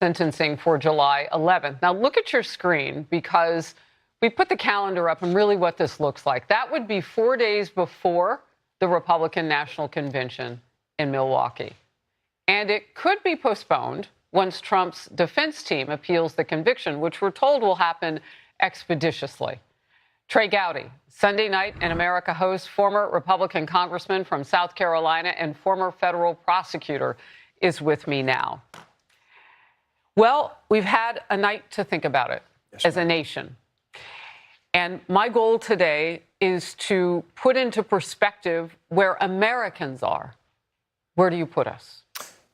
sentencing for July 11th. Now, look at your screen because we put the calendar up and really what this looks like. That would be 4 days before the Republican National Convention in Milwaukee. And it could be postponed once Trump's defense team appeals the conviction, which we're told will happen expeditiously. Trey Gowdy, Sunday Night in America host, former Republican congressman from South Carolina and former federal prosecutor, is with me now. Well, we've had a night to think about it as a nation. And my goal today is to put into perspective where Americans are. Where do you put us?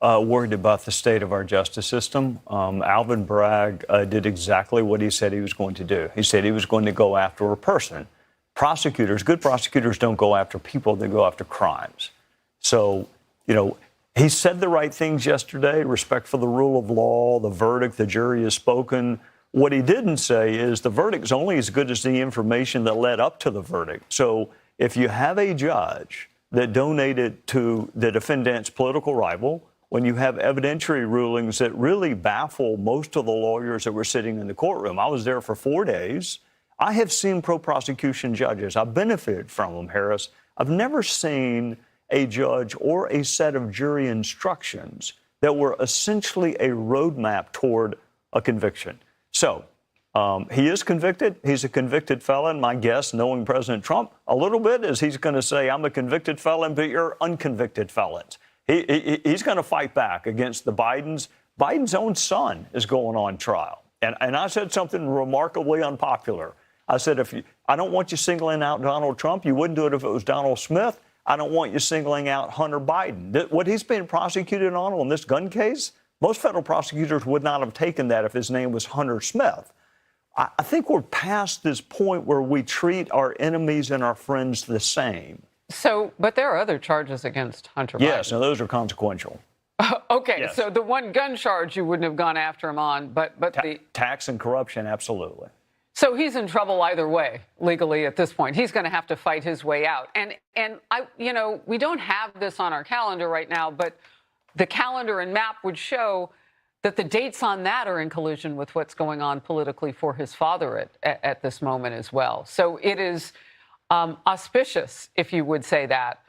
Worried about the state of our justice system. Alvin Bragg did exactly what he said he was going to do. He said he was going to go after a person. Prosecutors, good prosecutors don't go after people, they go after crimes. So, he said the right things yesterday, respect for the rule of law, the verdict, the jury has spoken. What he didn't say is the verdict is only as good as the information that led up to the verdict. So if you have a judge that donated to the defendant's political rival, when you have evidentiary rulings that really baffle most of the lawyers that were sitting in the courtroom. I was there for 4 days. I have seen pro-prosecution judges. I've benefited from them, Harris. I've never seen a judge or a set of jury instructions that were essentially a roadmap toward a conviction. So he is convicted. He's a convicted felon. My guess, knowing President Trump a little bit, is he's going to say, I'm a convicted felon, but you're unconvicted felons. He's going to fight back against the Bidens. Biden's own son is going on trial. And I said something remarkably unpopular. I said, I don't want you singling out Donald Trump. You wouldn't do it if it was Donald Smith. I don't want you singling out Hunter Biden. What he's been prosecuted on this gun case, most federal prosecutors would not have taken that if his name was Hunter Smith. I think we're past this point where we treat our enemies and our friends the same. So, but there are other charges against Hunter Biden. Yes, and those are consequential. Okay, yes. So the one gun charge you wouldn't have gone after him on, but the tax and corruption, absolutely. So he's in trouble either way, legally at this point. He's going to have to fight his way out. And we don't have this on our calendar right now, but the calendar and map would show that the dates on that are in collision with what's going on politically for his father at this moment as well. So it is auspicious, if you would say that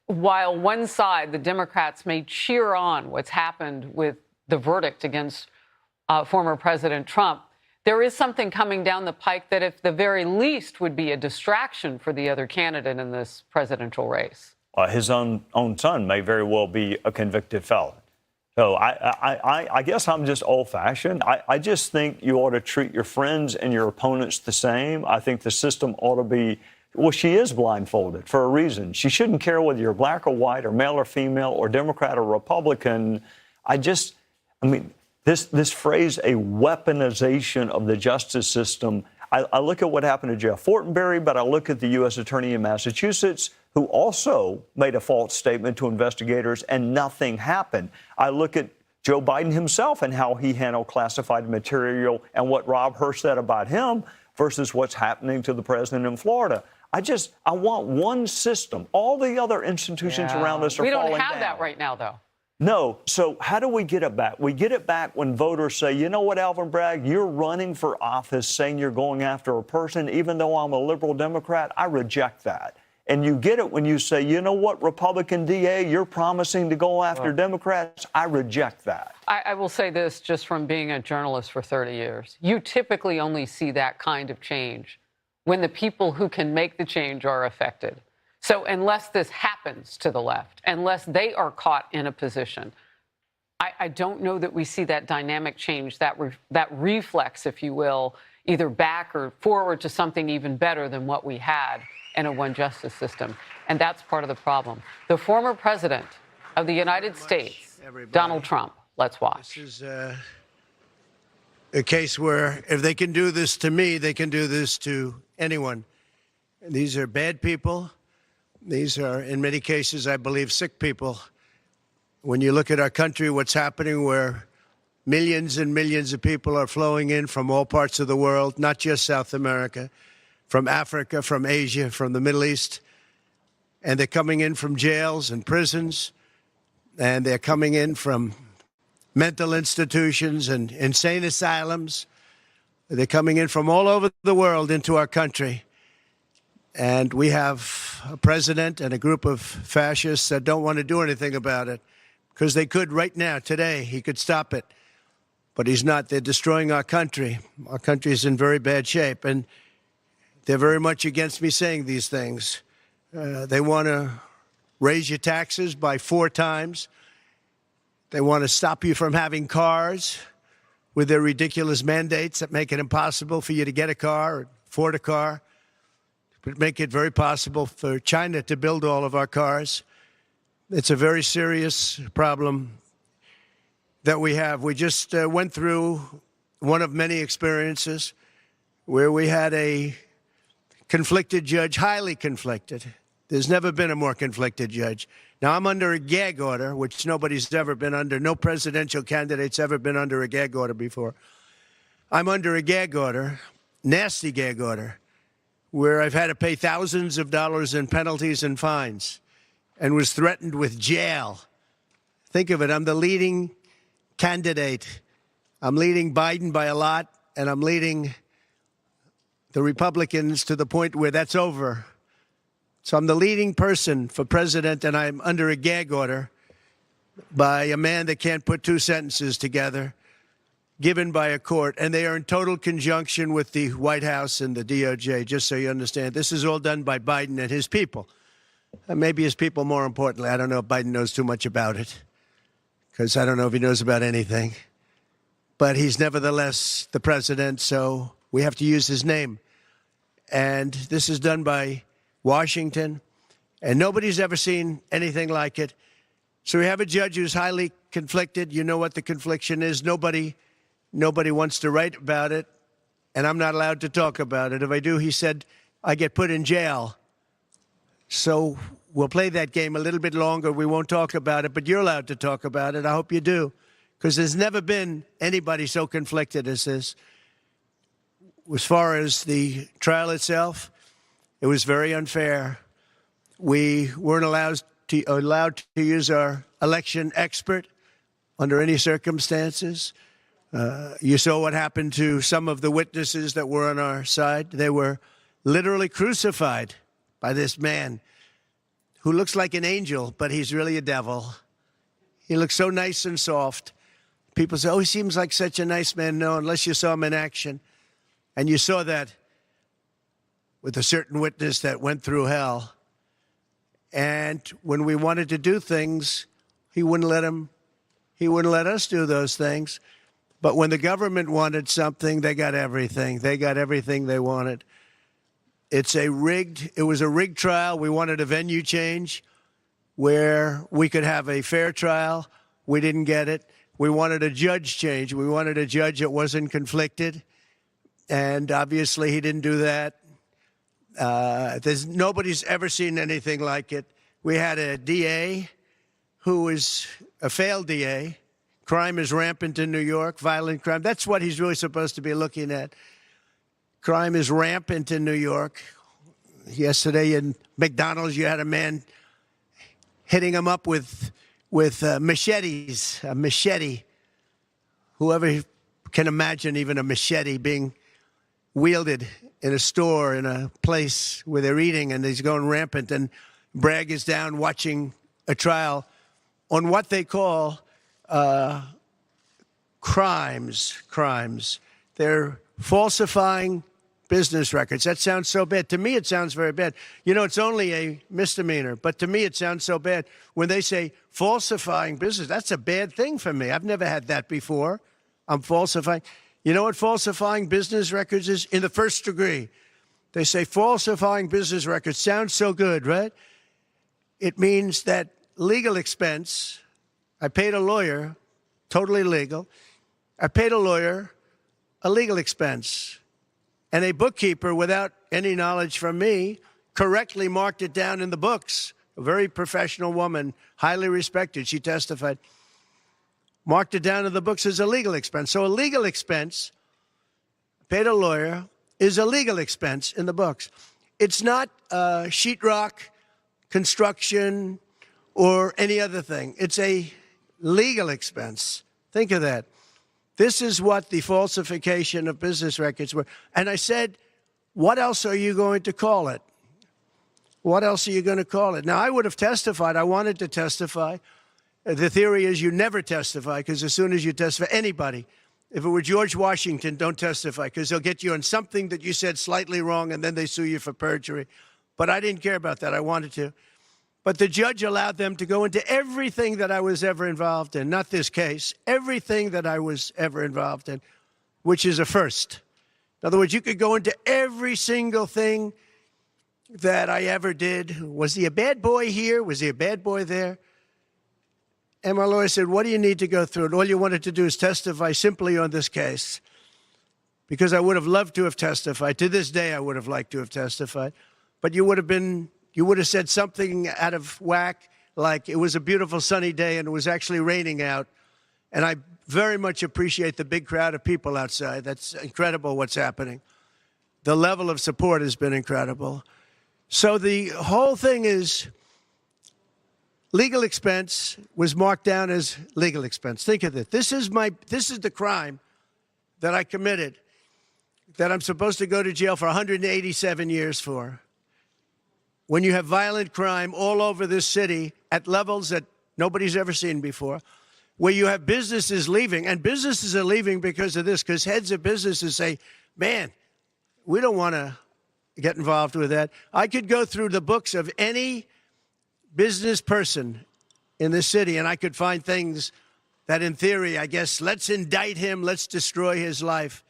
while one side, the Democrats, may cheer on what's happened with the verdict against former President Trump, there is something coming down the pike that, at the very least, would be a distraction for the other candidate in this presidential race. His own son may very well be a convicted felon. So I guess I'm just old-fashioned. I just think you ought to treat your friends and your opponents the same. I think the system ought to be, well, she is blindfolded for a reason. She shouldn't care whether you're black or white or male or female or Democrat or Republican. This phrase, a weaponization of the justice system, I look at what happened to Jeff Fortenberry, but I look at the U.S. Attorney in Massachusetts, who also made a false statement to investigators and nothing happened. I look at Joe Biden himself and how he handled classified material and what Rob Hur said about him versus what's happening to the president in Florida. I want one system. All the other institutions around us are falling down. We don't have that right now, though. No. So how do we get it back? We get it back when voters say, you know what, Alvin Bragg, you're running for office saying you're going after a person. Even though I'm a liberal Democrat, I reject that. And you get it when you say, you know what, Republican DA, you're promising to go after Democrats. I reject that. I will say this just from being a journalist for 30 years. You typically only see that kind of change when the people who can make the change are affected. So unless this happens to the left, unless they are caught in a position, I don't know that we see that dynamic change, that reflex, if you will, either back or forward to something even better than what we had in a one justice system. And that's part of the problem. The former president of the United States, Donald Trump. Let's watch. This is a case where if they can do this to me, they can do this to anyone. These are bad people. These are, in many cases, I believe, sick people. When you look at our country, what's happening, where millions and millions of people are flowing in from all parts of the world, not just South America, from Africa, from Asia, from the Middle East, and they're coming in from jails and prisons, and they're coming in from mental institutions and insane asylums. They're coming in from all over the world into our country. And we have a president and a group of fascists that don't want to do anything about it, because they could right now, today. He could stop it. But he's not. They're destroying our country. Our country is in very bad shape. And they're very much against me saying these things. They want to raise your taxes by 4 times. They want to stop you from having cars with their ridiculous mandates that make it impossible for you to get a car or afford a car. But make it very possible for China to build all of our cars. It's a very serious problem that we have. We just went through one of many experiences where we had a conflicted judge, highly conflicted. There's never been a more conflicted judge. Now, I'm under a gag order, which nobody's ever been under. No presidential candidate's ever been under a gag order before. I'm under a gag order, nasty gag order, where I've had to pay thousands of dollars in penalties and fines and was threatened with jail. Think of it. I'm the leading candidate. I'm leading Biden by a lot, and I'm leading the Republicans to the point where that's over. So I'm the leading person for president, and I'm under a gag order by a man that can't put 2 sentences together, given by a court, and they are in total conjunction with the White House and the DOJ, just so you understand. This is all done by Biden and his people. And maybe his people more importantly. I don't know if Biden knows too much about it, because I don't know if he knows about anything. But he's nevertheless the president, so we have to use his name. And this is done by Washington, and nobody's ever seen anything like it. So we have a judge who's highly conflicted. You know what the confliction is. Nobody wants to write about it, and I'm not allowed to talk about it. If I do, he said, I get put in jail. So we'll play that game a little bit longer. We won't talk about it, but you're allowed to talk about it. I hope you do, because there's never been anybody so conflicted as this. As far as the trial itself, it was very unfair. We weren't allowed to use our election expert under any circumstances. You saw what happened to some of the witnesses that were on our side. They were literally crucified by this man who looks like an angel, but he's really a devil. He looks so nice and soft. People say, oh, he seems like such a nice man. No, unless you saw him in action. And you saw that with a certain witness that went through hell. And when we wanted to do things, he wouldn't let us do those things. But when the government wanted something, they got everything. They got everything they wanted. It was a rigged trial. We wanted a venue change where we could have a fair trial. We didn't get it. We wanted a judge change. We wanted a judge that wasn't conflicted. And obviously he didn't do that. Nobody's ever seen anything like it. We had a DA who was a failed DA. Crime is rampant in New York, violent crime. That's what he's really supposed to be looking at. Crime is rampant in New York. Yesterday in McDonald's, you had a man hitting him up with machetes, a machete. Whoever can imagine even a machete being wielded in a store, in a place where they're eating, and he's going rampant. And Bragg is down watching a trial on what they call crimes. They're falsifying business records. That sounds so bad. To me, it sounds very bad. You know, it's only a misdemeanor, but to me, it sounds so bad. When they say falsifying business, that's a bad thing for me. I've never had that before. I'm falsifying. You know what falsifying business records is? In the first degree. They say falsifying business records. Sounds so good, right? It means that legal expense. I paid a lawyer, totally legal. I paid a lawyer a legal expense. And a bookkeeper, without any knowledge from me, correctly marked it down in the books. A very professional woman, highly respected. She testified. Marked it down in the books as a legal expense. So a legal expense, paid a lawyer, is a legal expense in the books. It's not sheetrock, construction, or any other thing. It's a legal expense. Think of that. This is what the falsification of business records were. And I said, what else are you going to call it? What else are you going to call it? Now, I would have testified. I wanted to testify. The theory is you never testify, because as soon as you testify, anybody, if it were George Washington, don't testify, because they'll get you on something that you said slightly wrong, and then they sue you for perjury. But I didn't care about that. I wanted to. But the judge allowed them to go into everything that I was ever involved in, not this case, everything that I was ever involved in, which is a first. In other words, you could go into every single thing that I ever did. Was he a bad boy here? Was he a bad boy there? And my lawyer said, what do you need to go through? And all you wanted to do is testify simply on this case. Because I would have loved to have testified. To this day, I would have liked to have testified. But you would have said something out of whack, like it was a beautiful sunny day and it was actually raining out. And I very much appreciate the big crowd of people outside. That's incredible what's happening. The level of support has been incredible. So the whole thing is, legal expense was marked down as legal expense. Think of it. This is the crime that I committed, that I'm supposed to go to jail for 187 years for. When you have violent crime all over this city at levels that nobody's ever seen before, where you have businesses leaving, and businesses are leaving because of this, because heads of businesses say, man, we don't want to get involved with that. I could go through the books of any business person in this city, and I could find things that, in theory, I guess, let's indict him, let's destroy his life.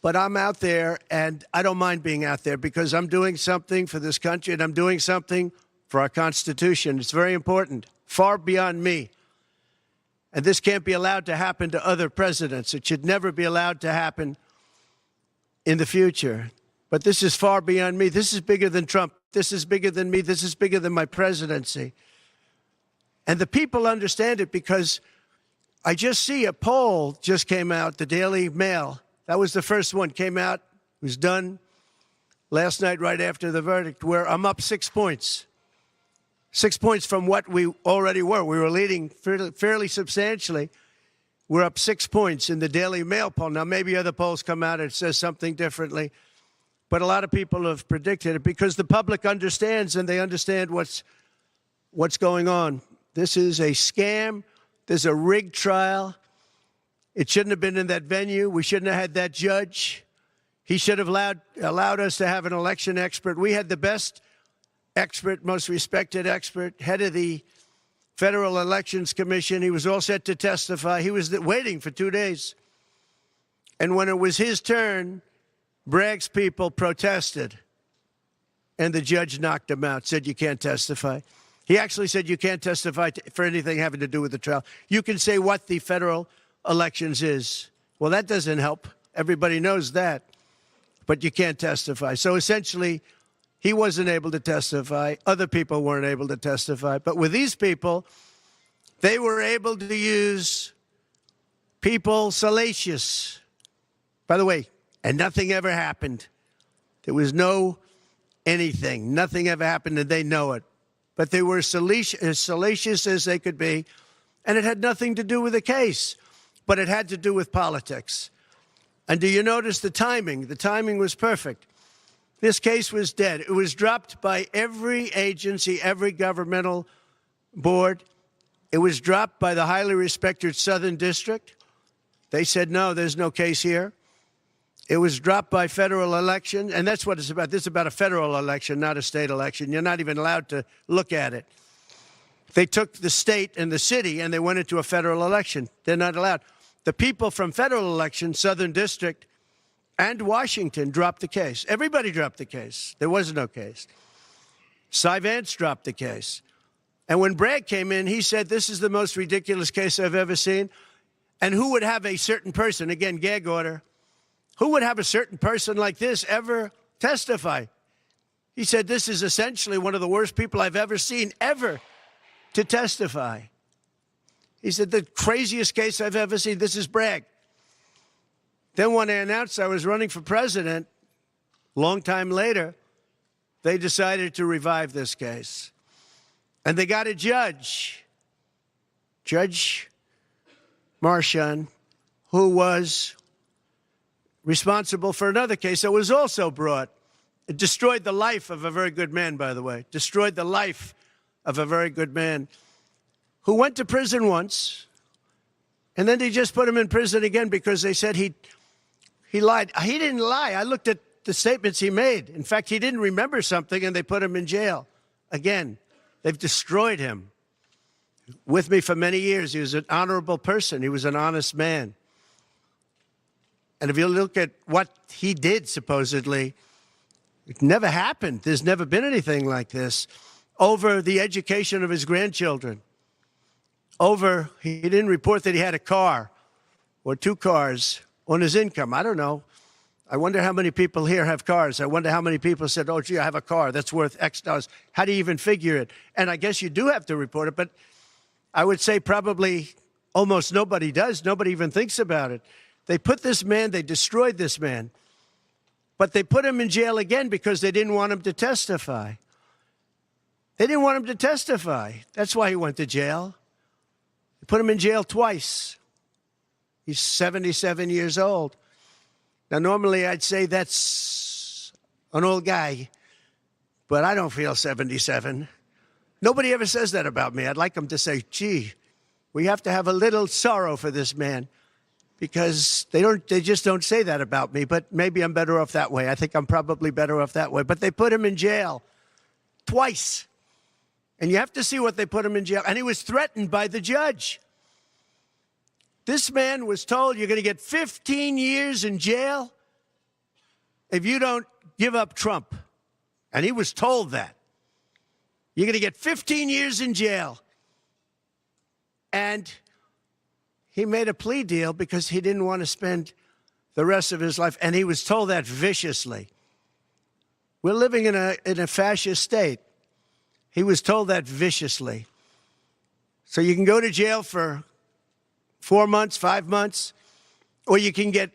But I'm out there, and I don't mind being out there, because I'm doing something for this country, and I'm doing something for our Constitution. It's very important, far beyond me. And this can't be allowed to happen to other presidents. It should never be allowed to happen in the future. But this is far beyond me. This is bigger than Trump. This is bigger than me. This is bigger than my presidency. And the people understand it, because I just see a poll just came out, the Daily Mail. That was the first one, came out, was done last night right after the verdict, where I'm up 6 points. 6 points from what we already were. We were leading fairly substantially. We're up 6 points in the Daily Mail poll. Now, maybe other polls come out and it says something differently. But a lot of people have predicted it, because the public understands, and they understand what's going on. This is a scam. There's a rigged trial. It shouldn't have been in that venue. We shouldn't have had that judge. He should have allowed us to have an election expert. We had the best expert, most respected expert, head of the Federal Elections Commission. He was all set to testify. He was waiting for 2 days. And when it was his turn, Bragg's people protested, and the judge knocked him out, said you can't testify. He actually said you can't testify for anything having to do with the trial. You can say what the federal elections is. Well, that doesn't help. Everybody knows that. But you can't testify. So essentially, he wasn't able to testify. Other people weren't able to testify. But with these people, they were able to use people salacious. By the way, and nothing ever happened. There was no anything. Nothing ever happened, and they know it. But they were as salacious as they could be, and it had nothing to do with the case, but it had to do with politics. And do you notice the timing? The timing was perfect. This case was dead. It was dropped by every agency, every governmental board. It was dropped by the highly respected Southern District. They said, no, there's no case here. It was dropped by federal election, and that's what it's about. This is about a federal election, not a state election. You're not even allowed to look at it. They took the state and the city, and they went into a federal election. They're not allowed. The people from federal election, Southern District, and Washington dropped the case. Everybody dropped the case. There was no case. Cy Vance dropped the case. And when Bragg came in, he said, this is the most ridiculous case I've ever seen. And who would have a certain person, again, gag order, who would have a certain person like this ever testify? He said, this is essentially one of the worst people I've ever seen ever to testify. He said, the craziest case I've ever seen. This is Bragg. Then when I announced I was running for president, long time later, they decided to revive this case. And they got a judge. Judge Marchand, who was responsible for another case that was also brought. It destroyed the life of a very good man, by the way. Destroyed the life of a very good man who went to prison once, and then they just put him in prison again because they said he lied. He didn't lie. I looked at the statements he made. In fact, he didn't remember something, and they put him in jail. Again, they've destroyed him. With me for many years, he was an honorable person. He was an honest man. And if you look at what he did, supposedly, it never happened. There's never been anything like this. Over the education of his grandchildren. He didn't report that he had a car or 2 cars on his income. I don't know. I wonder how many people here have cars. I wonder how many people said, oh, gee, I have a car that's worth X dollars. How do you even figure it? And I guess you do have to report it, but I would say probably almost nobody does. Nobody even thinks about it. They put this man, they destroyed this man, but they put him in jail again because they didn't want him to testify. They didn't want him to testify. That's why he went to jail. They put him in jail twice. He's 77 years old. Now, normally I'd say that's an old guy, but I don't feel 77. Nobody ever says that about me. I'd like them to say, gee, we have to have a little sorrow for this man, because they just don't say that about me, but maybe I'm better off that way. I think I'm probably better off that way. But they put him in jail twice. And you have to see what they put him in jail. And he was threatened by the judge. This man was told, you're going to get 15 years in jail if you don't give up Trump. And he was told that. You're going to get 15 years in jail. And he made a plea deal because he didn't want to spend the rest of his life. And he was told that viciously. We're living in a fascist state. He was told that viciously. So you can go to jail for 4 months, 5 months, or you can get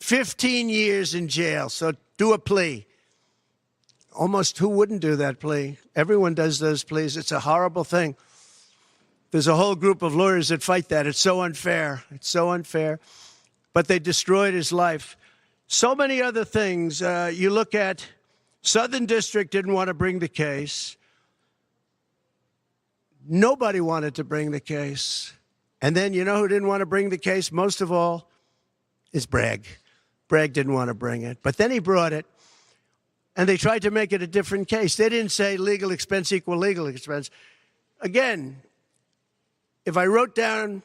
15 years in jail. So do a plea. Almost who wouldn't do that plea? Everyone does those pleas. It's a horrible thing. There's a whole group of lawyers that fight that. It's so unfair. It's so unfair. But they destroyed his life. So many other things. You look at Southern District didn't want to bring the case. Nobody wanted to bring the case. And then you know who didn't want to bring the case? Most of all is Bragg. Bragg didn't want to bring it. But then he brought it. And they tried to make it a different case. They didn't say legal expense equal legal expense. Again, if I wrote down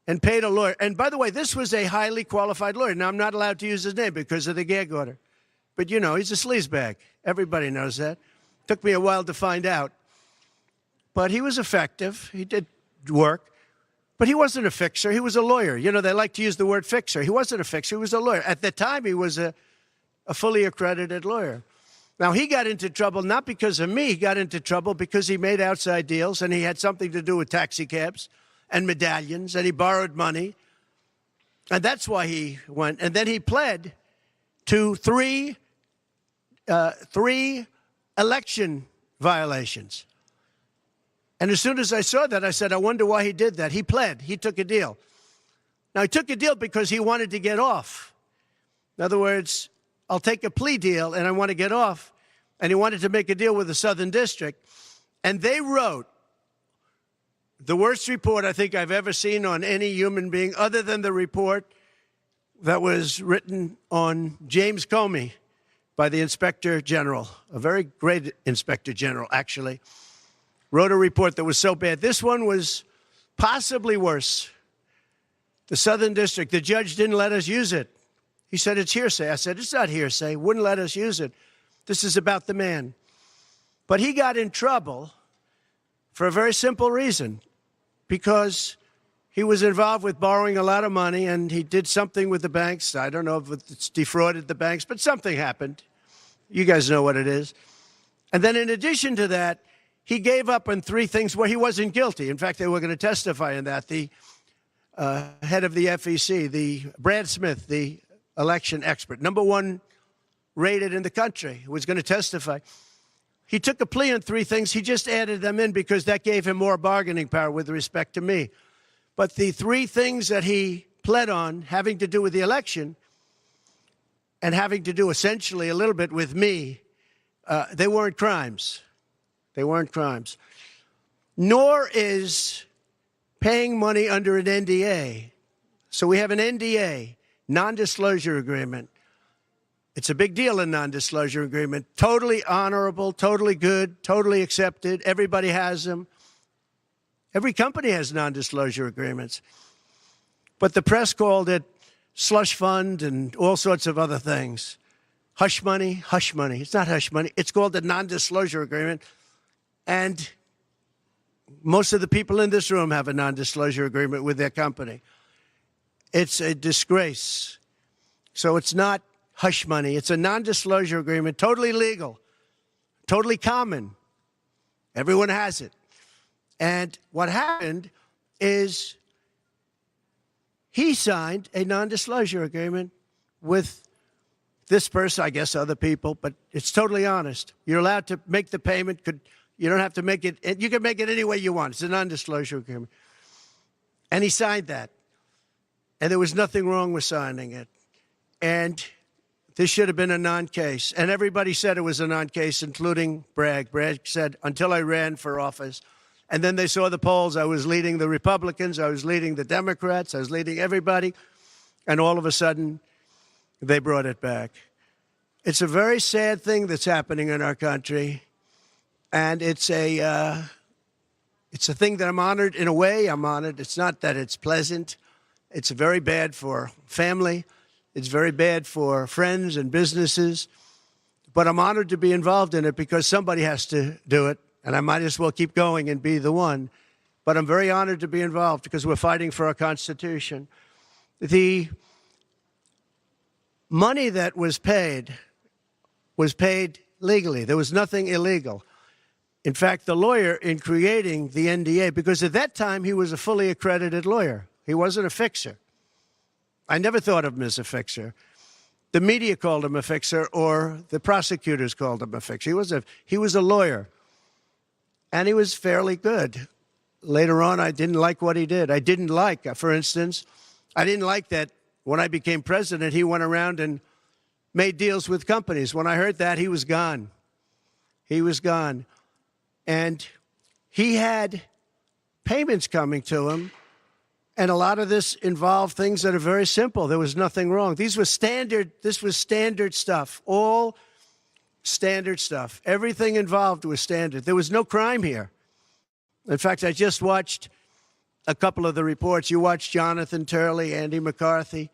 and paid a lawyer, and by the way, this was a highly qualified lawyer. Now, I'm not allowed to use his name because of the gag order. But, you know, he's a sleazebag. Everybody knows that. Took me a while to find out. But he was effective. He did work. But he wasn't a fixer. He was a lawyer. You know, they like to use the word fixer. He wasn't a fixer. He was a lawyer. At the time, he was a fully accredited lawyer. Now, he got into trouble not because of me. He got into trouble because he made outside deals, and he had something to do with taxi cabs and medallions, and he borrowed money. And that's why he went. And then he pled to three election violations. And as soon as I saw that, I said, I wonder why he did that. He pled. He took a deal. Now, he took a deal because he wanted to get off. In other words, I'll take a plea deal and I want to get off. And he wanted to make a deal with the Southern District. And they wrote the worst report I think I've ever seen on any human being, other than the report that was written on James Comey by the Inspector General, a very great Inspector General, actually, wrote a report that was so bad. This one was possibly worse. The Southern District, the judge didn't let us use it. He said, it's hearsay. I said, it's not hearsay. Wouldn't let us use it. This is about the man. But he got in trouble for a very simple reason, because he was involved with borrowing a lot of money, and he did something with the banks. I don't know if it's defrauded the banks, but something happened. You guys know what it is. And then in addition to that, he gave up on 3 things where he wasn't guilty. In fact, they were going to testify in that. The head of the FEC, the Brad Smith, the election expert, #1 rated in the country, was going to testify. He took a plea on 3 things. He just added them in because that gave him more bargaining power with respect to me. But the three things that he pled on, having to do with the election and having to do essentially a little bit with me, they weren't crimes. They weren't crimes. Nor is paying money under an NDA. So we have an NDA, non-disclosure agreement. It's a big deal, a non-disclosure agreement. Totally honorable, totally good, totally accepted. Everybody has them. Every company has non-disclosure agreements. But the press called it slush fund and all sorts of other things. Hush money, hush money. It's not hush money. It's called a non-disclosure agreement. And most of the people in this room have a non-disclosure agreement with their company. It's a disgrace. So it's not hush money. It's a non-disclosure agreement, totally legal, totally common. Everyone has it. And what happened is he signed a non-disclosure agreement with this person, I guess other people, but it's totally honest. You're allowed to make the payment. You don't have to make it. You can make it any way you want. It's a non-disclosure agreement. And he signed that. And there was nothing wrong with signing it. And this should have been a non-case. And everybody said it was a non-case, including Bragg. Bragg said, until I ran for office. And then they saw the polls. I was leading the Republicans. I was leading the Democrats. I was leading everybody. And all of a sudden, they brought it back. It's a very sad thing that's happening in our country. And it's a thing that I'm honored. In a way, I'm honored. It's not that it's pleasant. It's very bad for family. It's very bad for friends and businesses. But I'm honored to be involved in it because somebody has to do it. And I might as well keep going and be the one. But I'm very honored to be involved because we're fighting for our Constitution. The money that was paid legally. There was nothing illegal. In fact, the lawyer in creating the NDA, because at that time he was a fully accredited lawyer. He wasn't a fixer. I never thought of him as a fixer. The media called him a fixer, or the prosecutors called him a fixer. He was a lawyer, and he was fairly good. Later on, I didn't like what he did. I didn't like, for instance, I didn't like that when I became president, he went around and made deals with companies. When I heard that, he was gone. He was gone. And he had payments coming to him. And a lot of this involved things that are very simple. There was nothing wrong. This was standard stuff, all standard stuff. Everything involved was standard. There was no crime here. In fact, I just watched a couple of the reports. You watched Jonathan Turley, Andy McCarthy,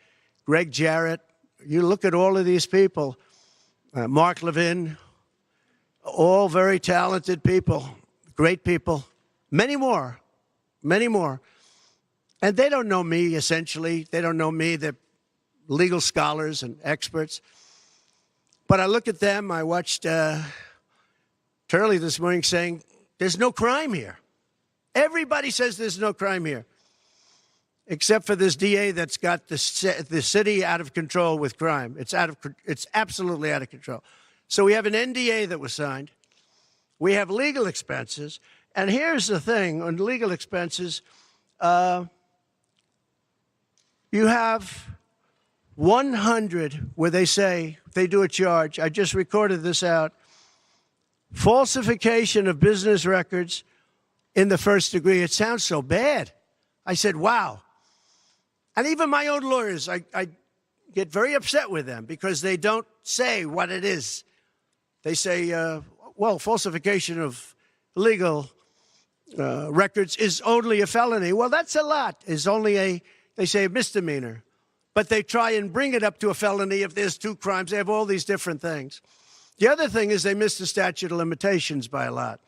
Greg Jarrett. You look at all of these people, Mark Levin, all very talented people, great people, many more. And they don't know me, essentially. They don't know me. They're legal scholars and experts. But I look at them. I watched Turley this morning saying, there's no crime here. Everybody says there's no crime here, except for this DA that's got the city out of control with crime. It's absolutely out of control. So we have an NDA that was signed. We have legal expenses. And here's the thing on legal expenses. You have 100 where they say they do a charge. I just recorded this out. Falsification of business records in the first degree. It sounds so bad. I said, wow. And even my own lawyers, I get very upset with them because they don't say what it is. They say, well, falsification of legal records is only a felony. Well, that's a lot. It's only they say a misdemeanor. But they try and bring it up to a felony if there's two crimes. They have all these different things. The other thing is they missed the statute of limitations by a lot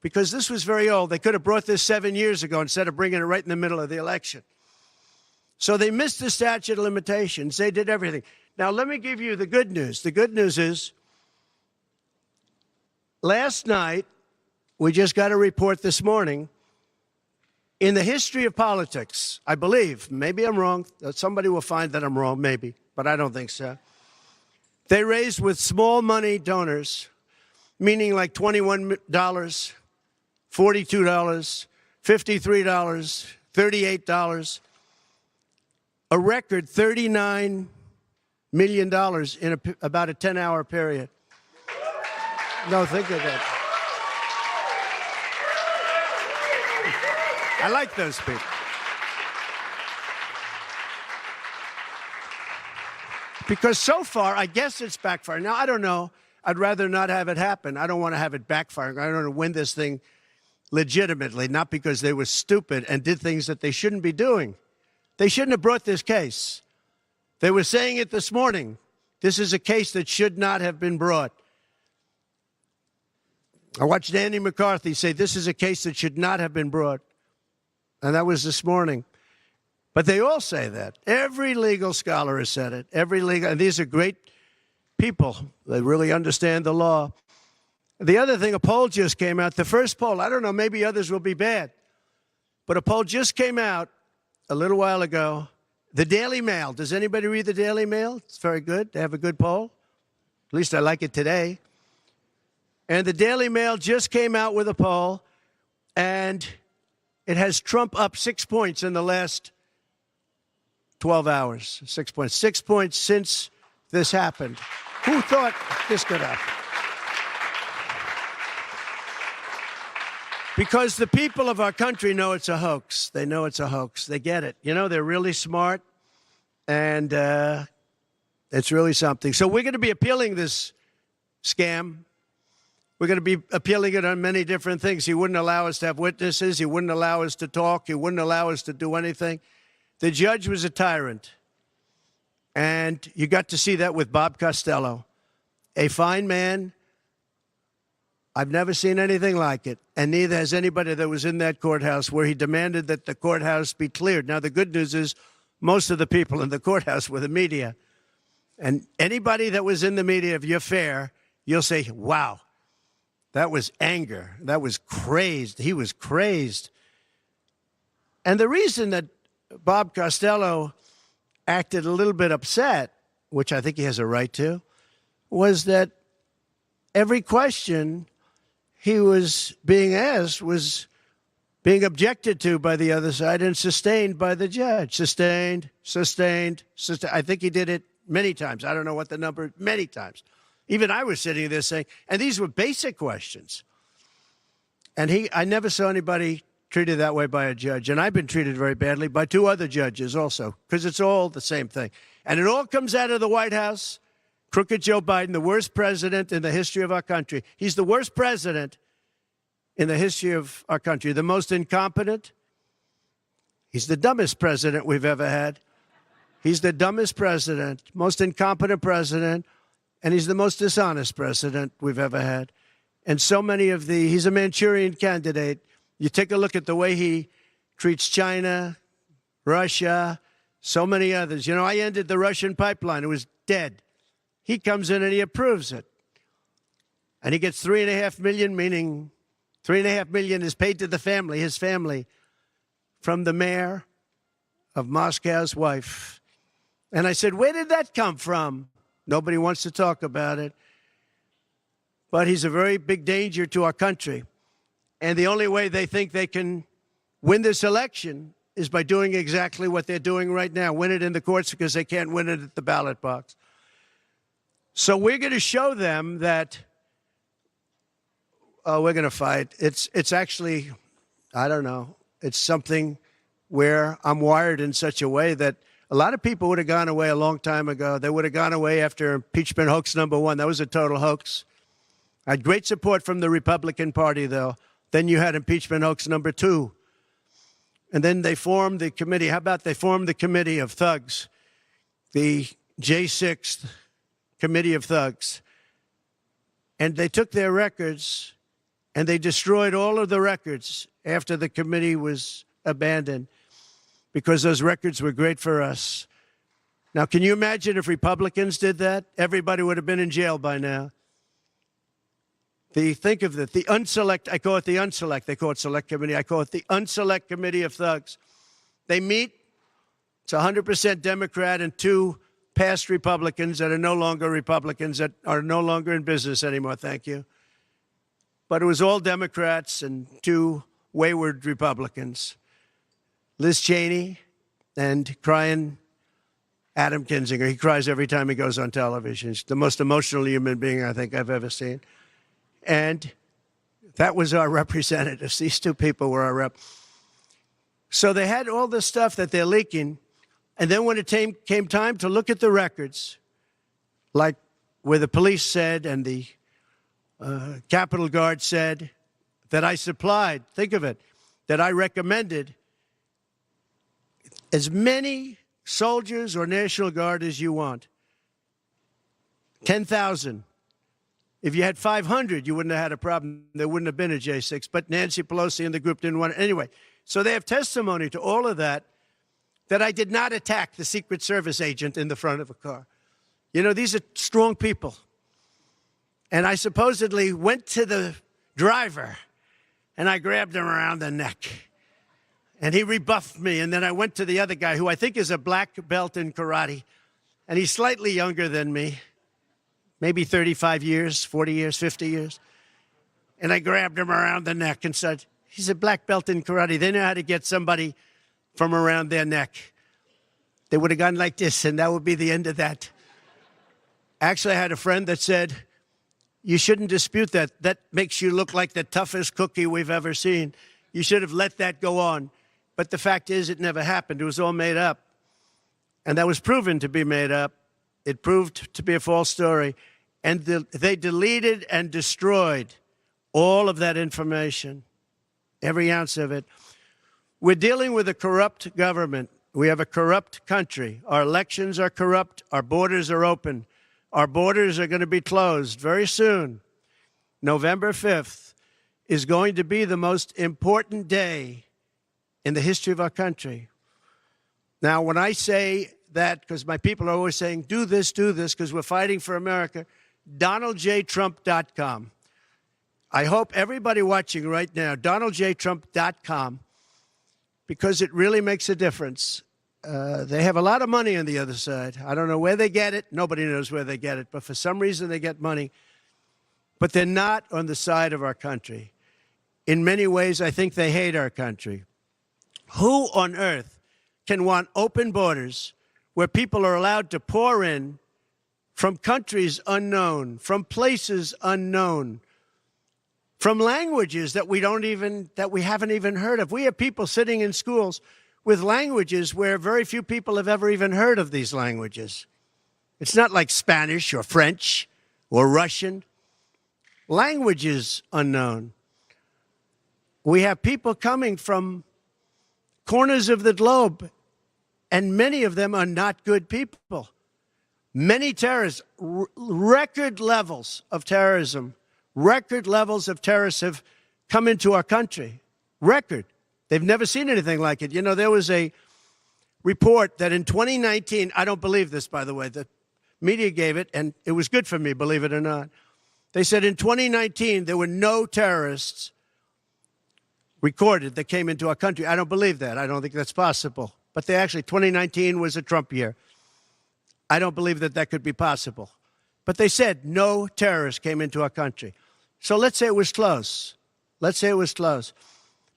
because this was very old. They could have brought this 7 years ago instead of bringing it right in the middle of the election. So they missed the statute of limitations. They did everything. Now, let me give you the good news. The good news is last night, we just got a report this morning, in the history of politics, I believe, maybe I'm wrong, somebody will find that I'm wrong, maybe, but I don't think so. They raised with small money donors, meaning like $21, $42, $53, $38, a record $39 million in about a 10-hour period. No, think of that. I like those people. Because so far, I guess it's backfiring. Now, I don't know. I'd rather not have it happen. I don't want to have it backfiring. I don't want to win this thing legitimately, not because they were stupid and did things that they shouldn't be doing. They shouldn't have brought this case. They were saying it this morning. This is a case that should not have been brought. I watched Andy McCarthy say this is a case that should not have been brought. And that was this morning. But they all say that. Every legal scholar has said it. And these are great people. They really understand the law. The other thing, a poll just came out. The first poll, I don't know, maybe others will be bad. But a poll just came out a little while ago. The Daily Mail. Does anybody read the Daily Mail? It's very good. They have a good poll. At least I like it today. And the Daily Mail just came out with a poll, and it has Trump up 6 points in the last 12 hours. 6 points. 6 points since this happened. Who thought this could happen? Because the people of our country know it's a hoax. They know it's a hoax. They get it. You know, they're really smart, and it's really something. So we're going to be appealing this scam. We're going to be appealing it on many different things. He wouldn't allow us to have witnesses. He wouldn't allow us to talk. He wouldn't allow us to do anything. The judge was a tyrant. And you got to see that with Bob Costello, a fine man. I've never seen anything like it, and neither has anybody that was in that courthouse where he demanded that the courthouse be cleared. Now, the good news is most of the people in the courthouse were the media. And anybody that was in the media, if you're fair, you'll say, wow, that was anger. That was crazed. He was crazed. And the reason that Bob Costello acted a little bit upset, which I think he has a right to, was that every question he was being asked was being objected to by the other side and sustained by the judge. Sustained. I think he did it many times. I don't know what the number, many times. Even I was sitting there saying, and these were basic questions. And I never saw anybody treated that way by a judge. And I've been treated very badly by two other judges also, because it's all the same thing. And it all comes out of the White House. Crooked Joe Biden, the worst president in the history of our country. He's the worst president in the history of our country. The most incompetent. He's the dumbest president we've ever had. He's the dumbest president, most incompetent president, and he's the most dishonest president we've ever had. And so many of he's a Manchurian candidate. You take a look at the way he treats China, Russia, so many others. You know, I ended the Russian pipeline. It was dead. He comes in and he approves it. And he gets $3.5 million, meaning $3.5 million is paid to the family, his family, from the mayor of Moscow's wife. And I said, where did that come from? Nobody wants to talk about it. But he's a very big danger to our country. And the only way they think they can win this election is by doing exactly what they're doing right now, win it in the courts because they can't win it at the ballot box. So we're going to show them that we're going to fight. It's actually, I don't know, it's something where I'm wired in such a way that a lot of people would have gone away a long time ago. They would have gone away after impeachment hoax number 1. That was a total hoax. I had great support from the Republican Party, though. Then you had impeachment hoax number 2. And then they formed the committee. How about they formed the committee of thugs, the J6 committee of thugs. And they took their records and they destroyed all of the records after the committee was abandoned because those records were great for us. Now, can you imagine if Republicans did that? Everybody would have been in jail by now. Think of it, the unselect, I call it the unselect, they call it select committee, I call it the unselect committee of thugs. They meet, it's 100% Democrat and 2 past Republicans that are no longer Republicans, that are no longer in business anymore, thank you. But it was all Democrats and 2 wayward Republicans. Liz Cheney, and crying Adam Kinzinger. He cries every time he goes on television. He's the most emotional human being I think I've ever seen. And that was our representatives. These two people were our rep. So they had all this stuff that they're leaking. And then when it came time to look at the records, like where the police said and the Capitol Guard said that I supplied, think of it, that I recommended as many soldiers or National Guard as you want. 10,000. If you had 500, you wouldn't have had a problem. There wouldn't have been a J6. But Nancy Pelosi and the group didn't want it. Anyway, so they have testimony to all of that, that I did not attack the Secret Service agent in the front of a car. You know, these are strong people. And I supposedly went to the driver, and I grabbed him around the neck. And he rebuffed me. And then I went to the other guy, who I think is a black belt in karate. And he's slightly younger than me, maybe 35 years, 40 years, 50 years. And I grabbed him around the neck and said, he's a black belt in karate. They know how to get somebody from around their neck. They would have gone like this, and that would be the end of that. Actually, I had a friend that said, you shouldn't dispute that. That makes you look like the toughest cookie we've ever seen. You should have let that go on. But the fact is, it never happened. It was all made up. And that was proven to be made up. It proved to be a false story. And they deleted and destroyed all of that information, every ounce of it. We're dealing with a corrupt government. We have a corrupt country. Our elections are corrupt. Our borders are open. Our borders are going to be closed very soon. November 5th is going to be the most important day in the history of our country. Now, when I say that, because my people are always saying, do this, because we're fighting for America, DonaldJTrump.com. I hope everybody watching right now, DonaldJTrump.com, because it really makes a difference. They have a lot of money on the other side. I don't know where they get it. Nobody knows where they get it. But for some reason, they get money. But they're not on the side of our country. In many ways, I think they hate our country. Who on earth can want open borders where people are allowed to pour in from countries unknown, from places unknown, from languages that we haven't even heard of? We have people sitting in schools with languages where very few people have ever even heard of these languages. It's not like Spanish or French or Russian. Languages unknown. We have people coming from corners of the globe, and many of them are not good people. Many terrorists, record levels of terrorism, record levels of terrorists have come into our country. Record. They've never seen anything like it. You know, there was a report that in 2019, I don't believe this, by the way, the media gave it, and it was good for me, believe it or not. They said in 2019, there were no terrorists recorded that came into our country. I don't believe that. I don't think that's possible. But 2019 was a Trump year. I don't believe that that could be possible. But they said no terrorists came into our country. So let's say it was close. Let's say it was close.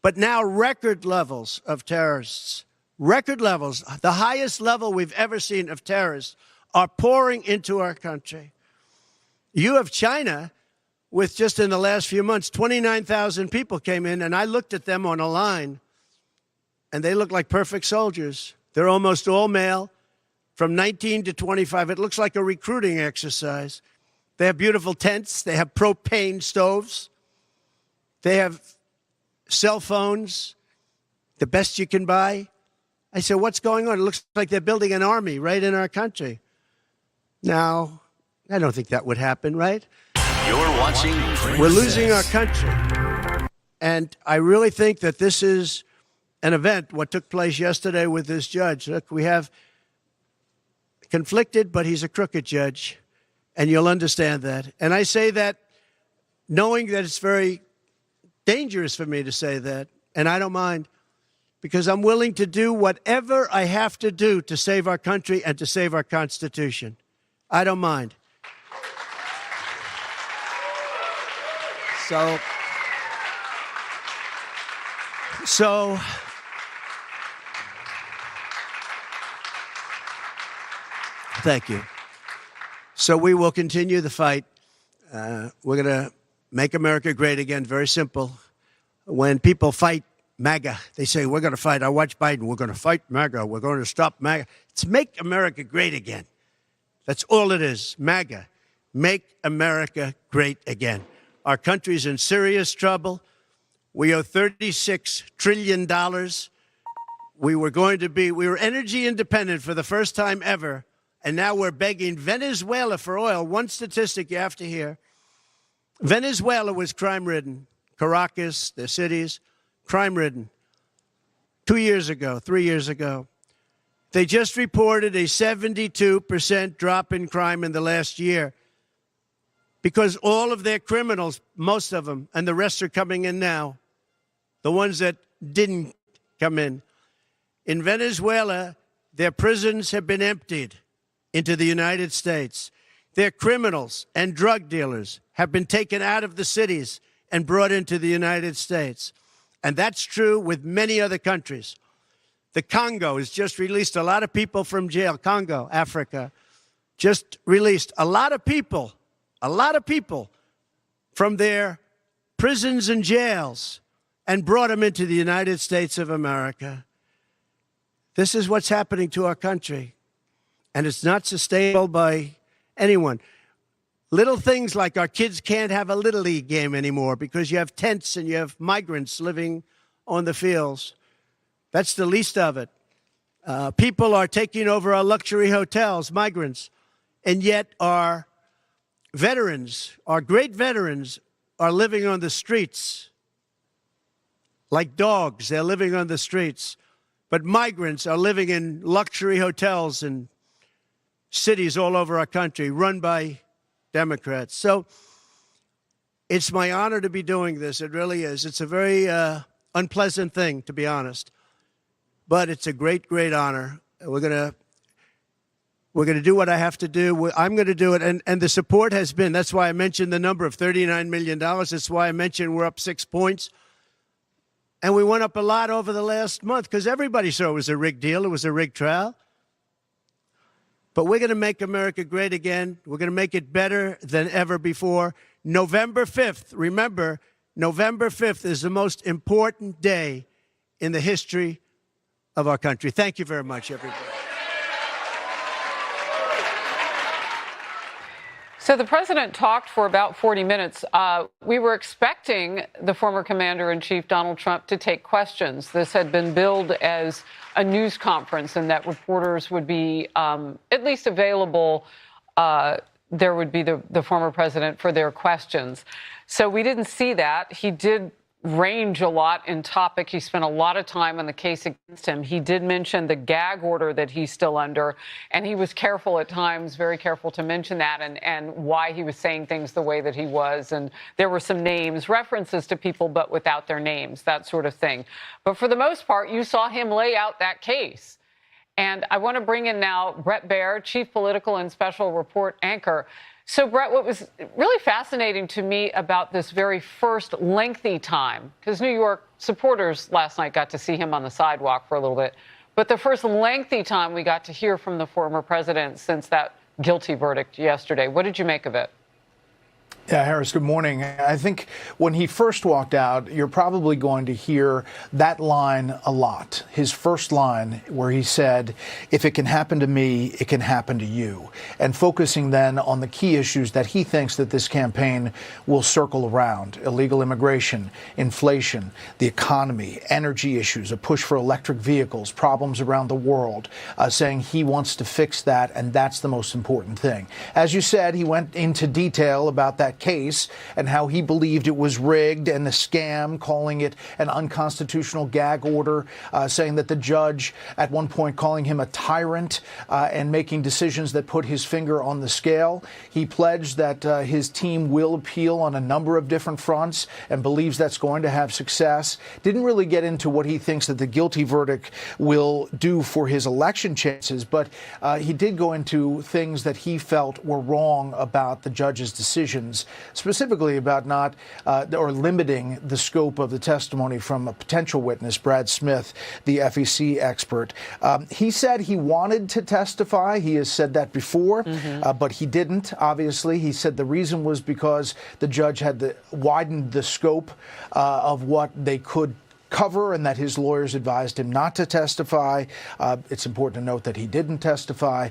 But now record levels of terrorists, record levels, the highest level we've ever seen of terrorists are pouring into our country. You have China with just in the last few months, 29,000 people came in, and I looked at them on a line, and they look like perfect soldiers. They're almost all male, from 19 to 25. It looks like a recruiting exercise. They have beautiful tents. They have propane stoves. They have cell phones, the best you can buy. I said, what's going on? It looks like they're building an army right in our country. Now, I don't think that would happen, right? You're watching CramerSez. We're losing our country. And I really think that this is an event, what took place yesterday with this judge. Look, we have conflicted, but he's a crooked judge, and you'll understand that. And I say that knowing that it's very dangerous for me to say that, and I don't mind, because I'm willing to do whatever I have to do to save our country and to save our Constitution. I don't mind. Thank you. So we will continue the fight. We're going to make America great again. Very simple. When people fight MAGA, they say, we're going to fight. I watch Biden. We're going to fight MAGA. We're going to stop MAGA. It's make America great again. That's all it is. MAGA. Make America great again. Our country's in serious trouble. We owe $36 trillion. We were energy independent for the first time ever. And now we're begging Venezuela for oil. One statistic you have to hear. Venezuela was crime-ridden. Caracas, the cities, crime-ridden. 2 years ago, 3 years ago. They just reported a 72% drop in crime in the last year because all of their criminals, most of them, and the rest are coming in now, the ones that didn't come in. In Venezuela, their prisons have been emptied into the United States. Their criminals and drug dealers have been taken out of the cities and brought into the United States. And that's true with many other countries. The Congo has just released a lot of people from jail. Congo, Africa, just released a lot of people from their prisons and jails and brought them into the United States of America. This is what's happening to our country. And it's not sustainable by anyone. Little things like our kids can't have a Little League game anymore because you have tents and you have migrants living on the fields. That's the least of it. People are taking over our luxury hotels, migrants, and yet our veterans, our great veterans, are living on the streets like dogs. They're living on the streets. But migrants are living in luxury hotels and cities all over our country run by Democrats. So it's my honor to be doing this. It really is. It's a very unpleasant thing, to be honest. But it's a great, great honor. We're going to do what I have to do. I'm going to do it. And the support has been, that's why I mentioned the number of $39 million. That's why I mentioned we're up 6 points. And we went up a lot over the last month because everybody saw it was a rigged deal. It was a rigged trial. But we're going to make America great again. We're going to make it better than ever before. November 5th, remember, November 5th is the most important day in the history of our country. Thank you very much, everybody. So the president talked for about 40 minutes. We were expecting the former commander-in-chief, Donald Trump, to take questions. This had been billed as a news conference and that reporters would be at least available. There would be the former president for their questions. So we didn't see that. He did range a lot in topic. He spent a lot of time on the case against him. He did mention the gag order that he's still under, and he was careful at times, very careful to mention that and why he was saying things the way that he was. And there were some names, references to people, but without their names, that sort of thing. But for the most part, you saw him lay out that case. And I want to bring in now Bret Baier, Chief Political and Special Report Anchor. So, Bret, what was really fascinating to me about this very first lengthy time, because New York supporters last night got to see him on the sidewalk for a little bit, but the first lengthy time we got to hear from the former president since that guilty verdict yesterday. What did you make of it? Yeah, Harris, good morning. I think when he first walked out, you're probably going to hear that line a lot. His first line where he said, if it can happen to me, it can happen to you. And focusing then on the key issues that he thinks that this campaign will circle around: illegal immigration, inflation, the economy, energy issues, a push for electric vehicles, problems around the world, saying he wants to fix that, and that's the most important thing. As you said, he went into detail about that case and how he believed it was rigged and a scam, calling it an unconstitutional gag order, saying that the judge at one point calling him a tyrant and making decisions that put his finger on the scale. He pledged that his team will appeal on a number of different fronts and believes that's going to have success. Didn't really get into what he thinks that the guilty verdict will do for his election chances, but he did go into things that he felt were wrong about the judge's decisions. specifically about not or limiting the scope of the testimony from a potential witness, Brad Smith, the FEC expert. He said he wanted to testify. He has said that before, but he didn't, obviously. He said the reason was because the judge had widened the scope of what they could cover and that his lawyers advised him not to testify. It's important to note that he didn't testify.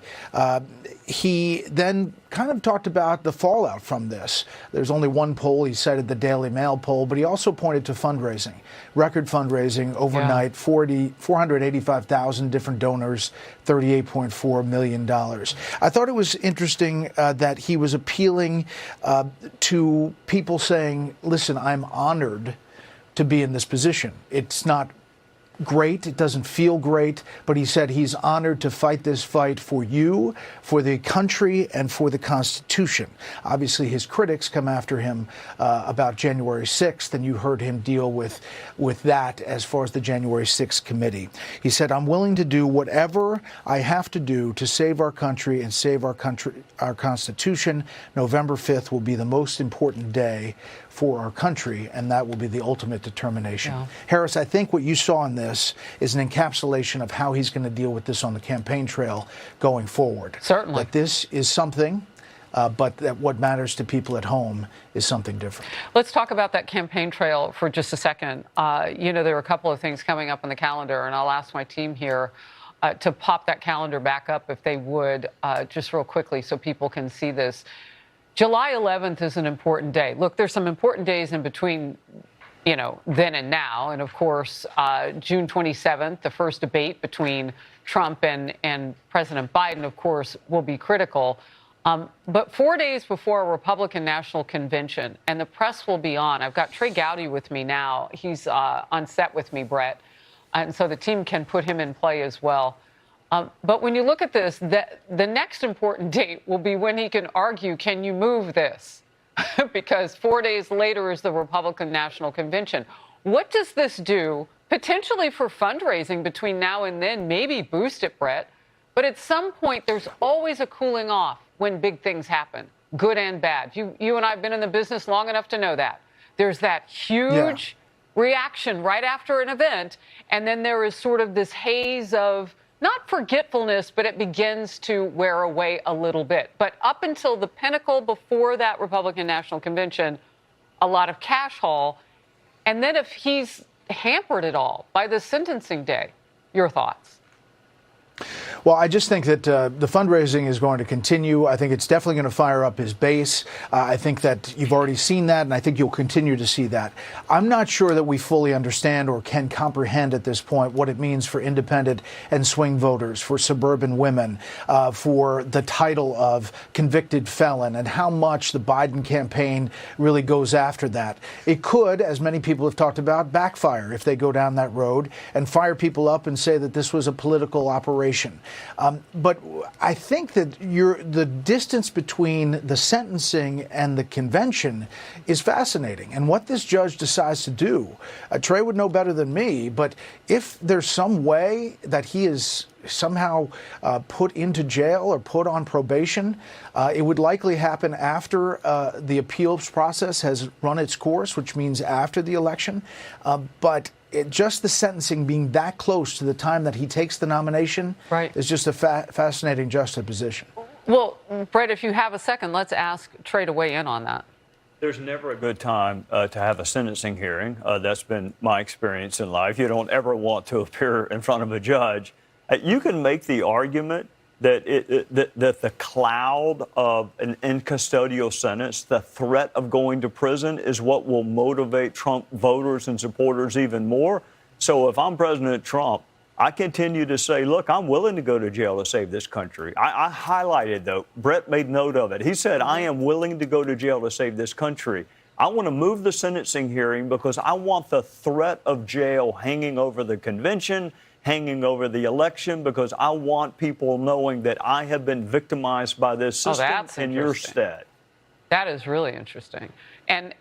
He then kind of talked about the fallout from this. There's only one poll. He cited the Daily Mail poll, but he also pointed to fundraising, record fundraising overnight, 485,000 different donors, $38.4 million. I thought it was interesting that he was appealing to people saying, listen, I'm honored to be in this position. It's not great. It doesn't feel great, but he said he's honored to fight this fight for you, for the country, and for the Constitution. Obviously, his critics come after him about January 6th, and you heard him deal with that as far as the January 6th committee. He said, I'm willing to do whatever I have to do to save our country and save our Constitution. November 5th will be the most important day for our country, and that will be the ultimate determination. Yeah. Harris, I think what you saw in this is an encapsulation of how he's going to deal with this on the campaign trail going forward. Certainly. That this is something, but that what matters to people at home is something different. Let's talk about that campaign trail for just a second. There are a couple of things coming up on the calendar, and I'll ask my team here to pop that calendar back up if they would, just real quickly so people can see this. July 11th is an important day. Look, there's some important days in between, then and now. And of course, June 27th, the first debate between Trump and President Biden, of course, will be critical. But 4 days before a Republican National Convention, and the press will be on. I've got Trey Gowdy with me now. He's on set with me, Brett. And so the team can put him in play as well. But when you look at this, the next important date will be when he can argue, can you move this? Because 4 days later is the Republican National Convention. What does this do potentially for fundraising between now and then? Maybe boost it, Brett. But at some point, there's always a cooling off when big things happen, good and bad. You and I have been in the business long enough to know that. There's that huge reaction right after an event, and then there is sort of this haze of not forgetfulness, but it begins to wear away a little bit. But up until the pinnacle before that Republican National Convention, a lot of cash haul. And then if he's hampered at all by the sentencing day, your thoughts? Well, I just think that the fundraising is going to continue. I think it's definitely going to fire up his base. I think that you've already seen that, and I think you'll continue to see that. I'm not sure that we fully understand or can comprehend at this point what it means for independent and swing voters, for suburban women, for the title of convicted felon, and how much the Biden campaign really goes after that. It could, as many people have talked about, backfire if they go down that road and fire people up and say that this was a political operation. But I think that the distance between the sentencing and the convention is fascinating. And what this judge decides to do, Trey would know better than me, but if there's some way that he is somehow put into jail or put on probation, it would likely happen after the appeals process has run its course, which means after the election. But just the sentencing being that close to the time that he takes the nomination is just a fascinating juxtaposition. Well, Brett, if you have a second, let's ask Trey to weigh in on that. There's never a good time to have a sentencing hearing. That's been my experience in life. You don't ever want to appear in front of a judge. You can make the argument that that the cloud of an in custodial sentence, the threat of going to prison, is what will motivate Trump voters and supporters even more. So if I'm President Trump, I continue to say, look, I'm willing to go to jail to save this country. I highlighted, though, Brett made note of it. He said, I am willing to go to jail to save this country. I want to move the sentencing hearing because I want the threat of jail hanging over the convention, hanging over the election, because I want people knowing that I have been victimized by this system in your stead. That is really interesting. And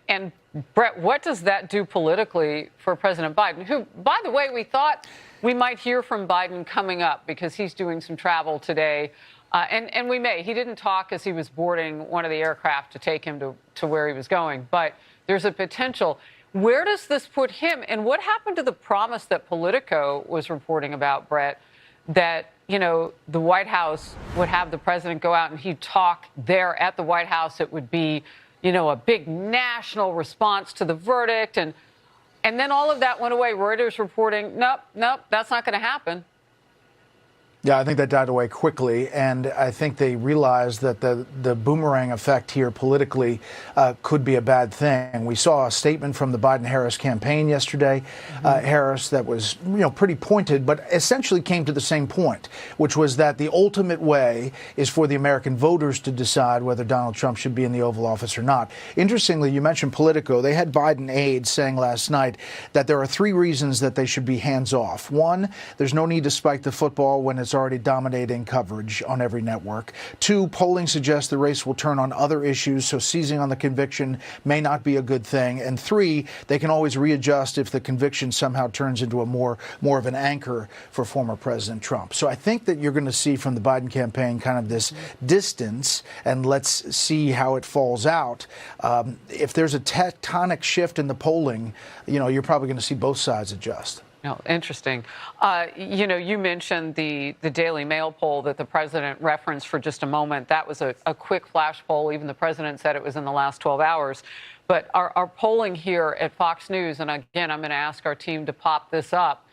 Brett, what does that do politically for President Biden, who, by the way, we thought we might hear from Biden coming up because he's doing some travel today. And we may. He didn't talk as he was boarding one of the aircraft to take him to where he was going. But there's a potential. Where does this put him? And what happened to the promise that Politico was reporting about, Brett, that, you know, the White House would have the president go out and he'd talk there at the White House? It would be, you know, a big national response to the verdict. And then all of that went away. Reuters reporting, nope, that's not going to happen. Yeah, I think that died away quickly, and I think they realized that the boomerang effect here politically could be a bad thing. We saw a statement from the Biden-Harris campaign yesterday, Harris, that was, you know, pretty pointed, but essentially came to the same point, which was that the ultimate way is for the American voters to decide whether Donald Trump should be in the Oval Office or not. Interestingly, you mentioned Politico. They had Biden aides saying last night that there are 3 reasons that they should be hands off. 1, there's no need to spike the football when it's already dominating coverage on every network. 2, polling suggests the race will turn on other issues, so seizing on the conviction may not be a good thing. And 3, they can always readjust if the conviction somehow turns into a more of an anchor for former President Trump. So I think that you're going to see from the Biden campaign kind of this distance, and let's see how it falls out. If there's a tectonic shift in the polling, you know, you're probably going to see both sides adjust. Oh, interesting. You know, you mentioned the Daily Mail poll that the president referenced for just a moment. That was a quick flash poll. Even the president said it was in the last 12 hours. But our polling here at Fox News, and again, I'm going to ask our team to pop this up,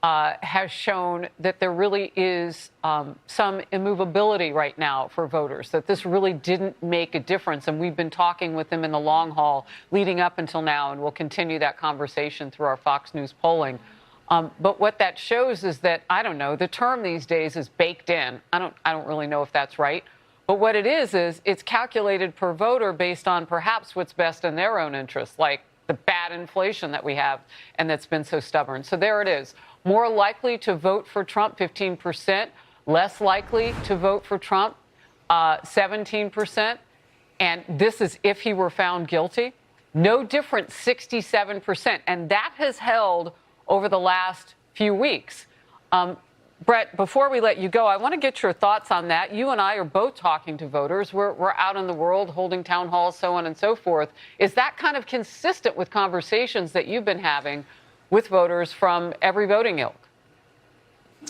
has shown that there really is some immovability right now for voters, that this really didn't make a difference. And we've been talking with them in the long haul leading up until now, and we'll continue that conversation through our Fox News polling. But what that shows is that, I don't know, the term these days is baked in. I don't really know if that's right. But what it is it's calculated per voter based on perhaps what's best in their own interest, like the bad inflation that we have and that's been so stubborn. So there it is. More likely to vote for Trump, 15%. Less likely to vote for Trump, 17%. And this is if he were found guilty. No different, 67%. And that has held over the last few weeks. Brett, before we let you go, I want to get your thoughts on that. You and I are both talking to voters. We're out in the world holding town halls, so on and so forth. Is that kind of consistent with conversations that you've been having with voters from every voting ilk?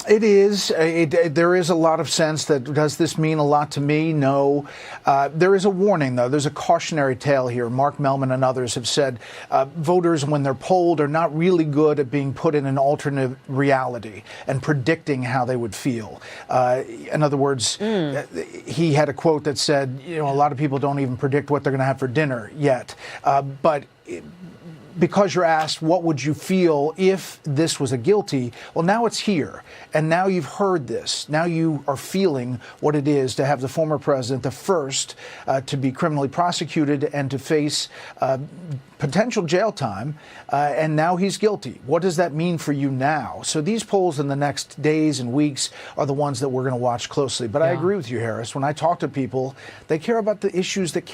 It is. There is a lot of sense that, does this mean a lot to me? No. There is a warning, though. There's a cautionary tale here. Mark Mellman and others have said voters, when they're polled, are not really good at being put in an alternate reality and predicting how they would feel. In other words, he had a quote that said, you know, a lot of people don't even predict what they're going to have for dinner yet. Because you're asked, what would you feel if this was a guilty? Well, now it's here. And now you've heard this. Now you are feeling what it is to have the former president, the first to be criminally prosecuted and to face potential jail time. And now he's guilty. What does that mean for you now? So these polls in the next days and weeks are the ones that we're going to watch closely. But I agree with you, Harris. When I talk to people, they care about the issues that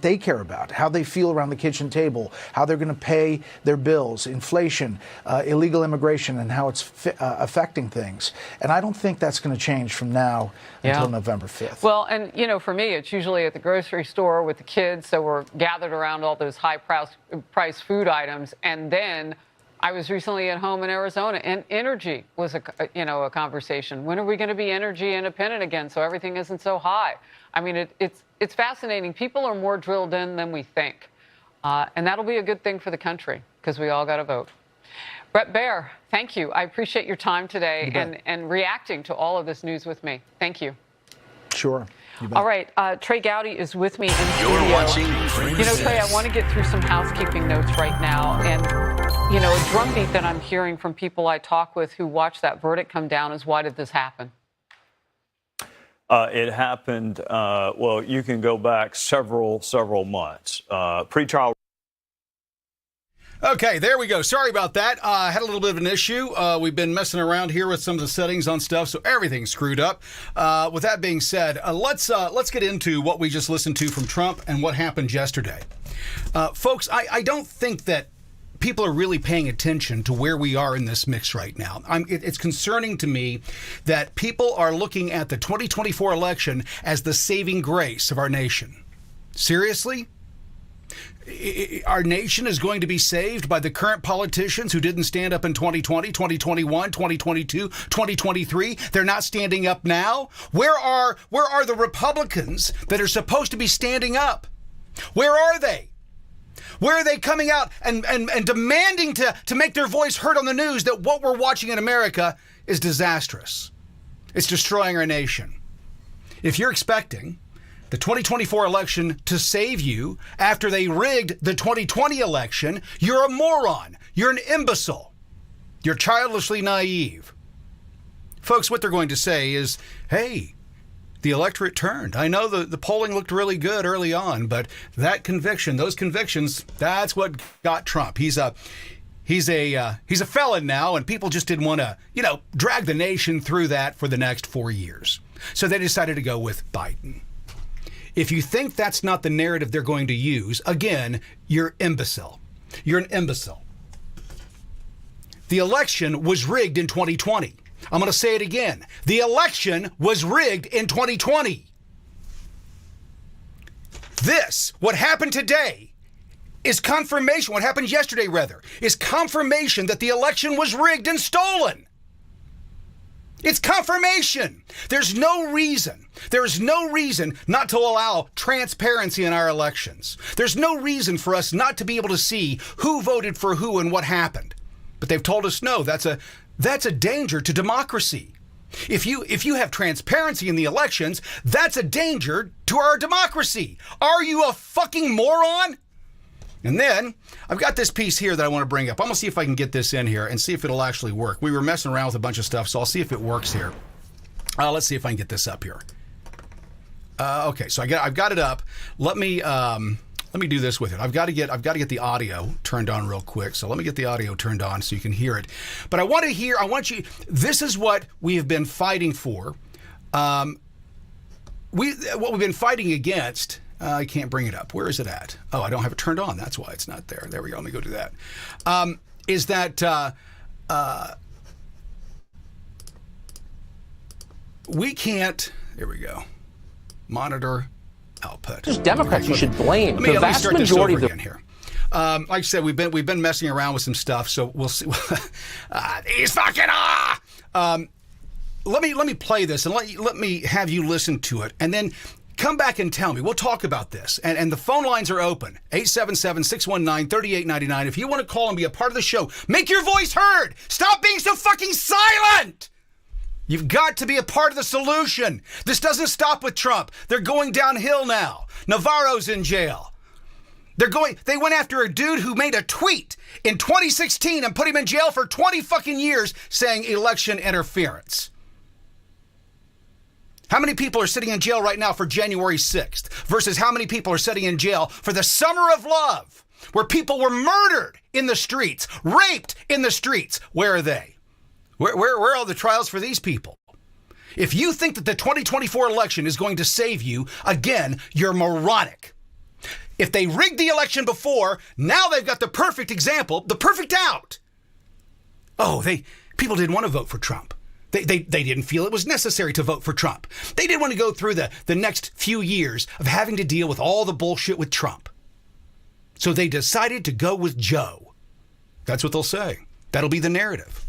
they care about, how they feel around the kitchen table, how they're going to pay their bills, inflation, illegal immigration, and how it's affecting things. And I don't think that's going to change from now until November 5th. Well, and, you know, for me, it's usually at the grocery store with the kids. So we're gathered around all those high-priced food items. And then I was recently at home in Arizona, and energy was a conversation. When are we going to be energy independent again so everything isn't so high? I mean, it's fascinating. People are more drilled in than we think. And that'll be a good thing for the country because we all got to vote. Bret Baier, thank you. I appreciate your time today and reacting to all of this news with me. Thank you. Sure. All right. Trey Gowdy is with me in studio. You're watching CramerSez. You know, Trey, I want to get through some housekeeping notes right now. And, you know, a drumbeat that I'm hearing from people I talk with who watched that verdict come down is, why did this happen? It happened, well, you can go back several months. Pretrial. Okay, there we go. Sorry about that. I had a little bit of an issue. We've been messing around here with some of the settings on stuff, so everything's screwed up. With that being said, let's get into what we just listened to from Trump and what happened yesterday. Folks, I don't think that people are really paying attention to where we are in this mix right now. It's concerning to me that people are looking at the 2024 election as the saving grace of our nation. Seriously? Our nation is going to be saved by the current politicians who didn't stand up in 2020, 2021, 2022, 2023. They're not standing up now. Where are the Republicans that are supposed to be standing up? Where are they? Where are they coming out and demanding to make their voice heard on the news that what we're watching in America is disastrous? It's destroying our nation. If you're expecting the 2024 election to save you after they rigged the 2020 election, you're a moron. You're an imbecile. You're childishly naive. Folks, what they're going to say is, hey, the electorate turned. I know the polling looked really good early on, but that conviction, those convictions, that's what got Trump. He's a felon now, and people just didn't want to, drag the nation through that for the next 4 years. So they decided to go with Biden. If you think that's not the narrative they're going to use, again, you're imbecile. You're an imbecile. The election was rigged in 2020. I'm going to say it again. The election was rigged in 2020. What happened today, is confirmation, what happened yesterday, rather, is confirmation that the election was rigged and stolen. It's confirmation. There's no reason not to allow transparency in our elections. There's no reason for us not to be able to see who voted for who and what happened. But they've told us no, that's a danger to democracy. If you have transparency in the elections, that's a danger to our democracy. Are you a fucking moron? And then I've got this piece here that I want to bring up. I'm going to see if I can get this in here and see if it'll actually work. We were messing around with a bunch of stuff, so I'll see if it works here. Let's see if I can get this up here. Okay, so I've got it up. Let me do this with it. I've got to get the audio turned on real quick. So let me get the audio turned on so you can hear it. But I want you. This is what we have been fighting for. What we've been fighting against. I can't bring it up. Where is it at? Oh, I don't have it turned on. That's why it's not there. There we go. Let me go do that. Is that we can't. There we go. Monitor output. Just Democrats, you should blame. The vast majority of them here. Like I said, we've been messing around with some stuff, so we'll see. He's fucking Let me play this and let me have you listen to it, and then come back and tell me. We'll talk about this. And the phone lines are open. 877-619-3899. If you want to call and be a part of the show, make your voice heard. Stop being so fucking silent. You've got to be a part of the solution. This doesn't stop with Trump. They're going downhill now. Navarro's in jail. They went after a dude who made a tweet in 2016 and put him in jail for 20 fucking years saying election interference. How many people are sitting in jail right now for January 6th versus how many people are sitting in jail for the Summer of Love, where people were murdered in the streets, raped in the streets? Where are they? Where are all the trials for these people? If you think that the 2024 election is going to save you, again, you're moronic. If they rigged the election before, now they've got the perfect example, the perfect out. Oh, people didn't want to vote for Trump. They didn't feel it was necessary to vote for Trump. They didn't want to go through the next few years of having to deal with all the bullshit with Trump. So they decided to go with Joe. That's what they'll say. That'll be the narrative.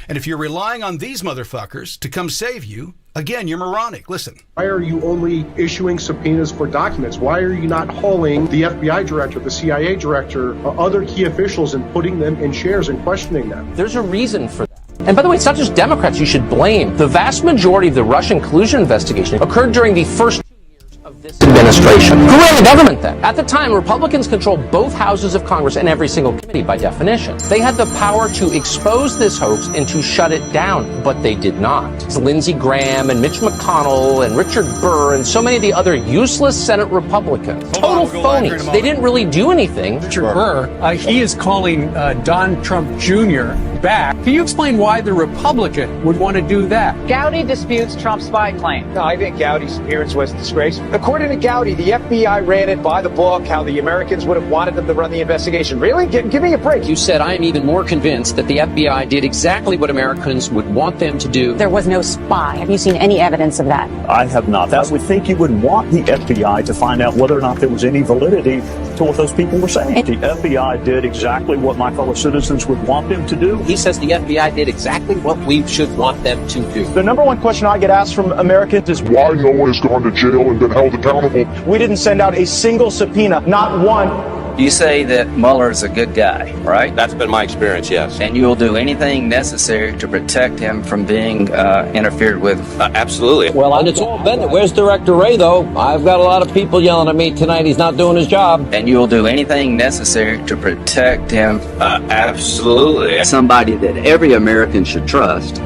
And if you're relying on these motherfuckers to come save you, again, you're moronic. Listen. Why are you only issuing subpoenas for documents? Why are you not hauling the FBI director, the CIA director, other key officials and putting them in chairs and questioning them? There's a reason for that. And by the way, it's not just Democrats you should blame. The vast majority of the Russian collusion investigation occurred during the first 2 years of this administration. Who ran the government then? At the time, Republicans controlled both houses of Congress and every single committee by definition. They had the power to expose this hoax and to shut it down, but they did not. It's Lindsey Graham and Mitch McConnell and Richard Burr and so many of the other useless Senate Republicans. Total phonies. They didn't really do anything. Richard Burr, he is calling Don Trump Jr. back. Can you explain why the Republican would want to do that? Gowdy disputes Trump's spy claim. No, I think Gowdy's appearance was disgraceful. According to Gowdy, the FBI ran it by the book, how the Americans would have wanted them to run the investigation. Really? Give me a break. You said I am even more convinced that the FBI did exactly what Americans would want them to do. There was no spy. Have you seen any evidence of that? I have not. I would think you would want the FBI to find out whether or not there was any validity to what those people were saying. The FBI did exactly what my fellow citizens would want them to do. He says the FBI did exactly what we should want them to do. The number one question I get asked from Americans is why no one has gone to jail and been held accountable. We didn't send out a single subpoena, not one. You say that Mueller is a good guy, right? That's been my experience, yes. And you'll do anything necessary to protect him from being interfered with? Absolutely. Well, and it's all been. Where's Director Wray, though? I've got a lot of people yelling at me tonight. He's not doing his job. And you'll do anything necessary to protect him? Absolutely. Somebody that every American should trust,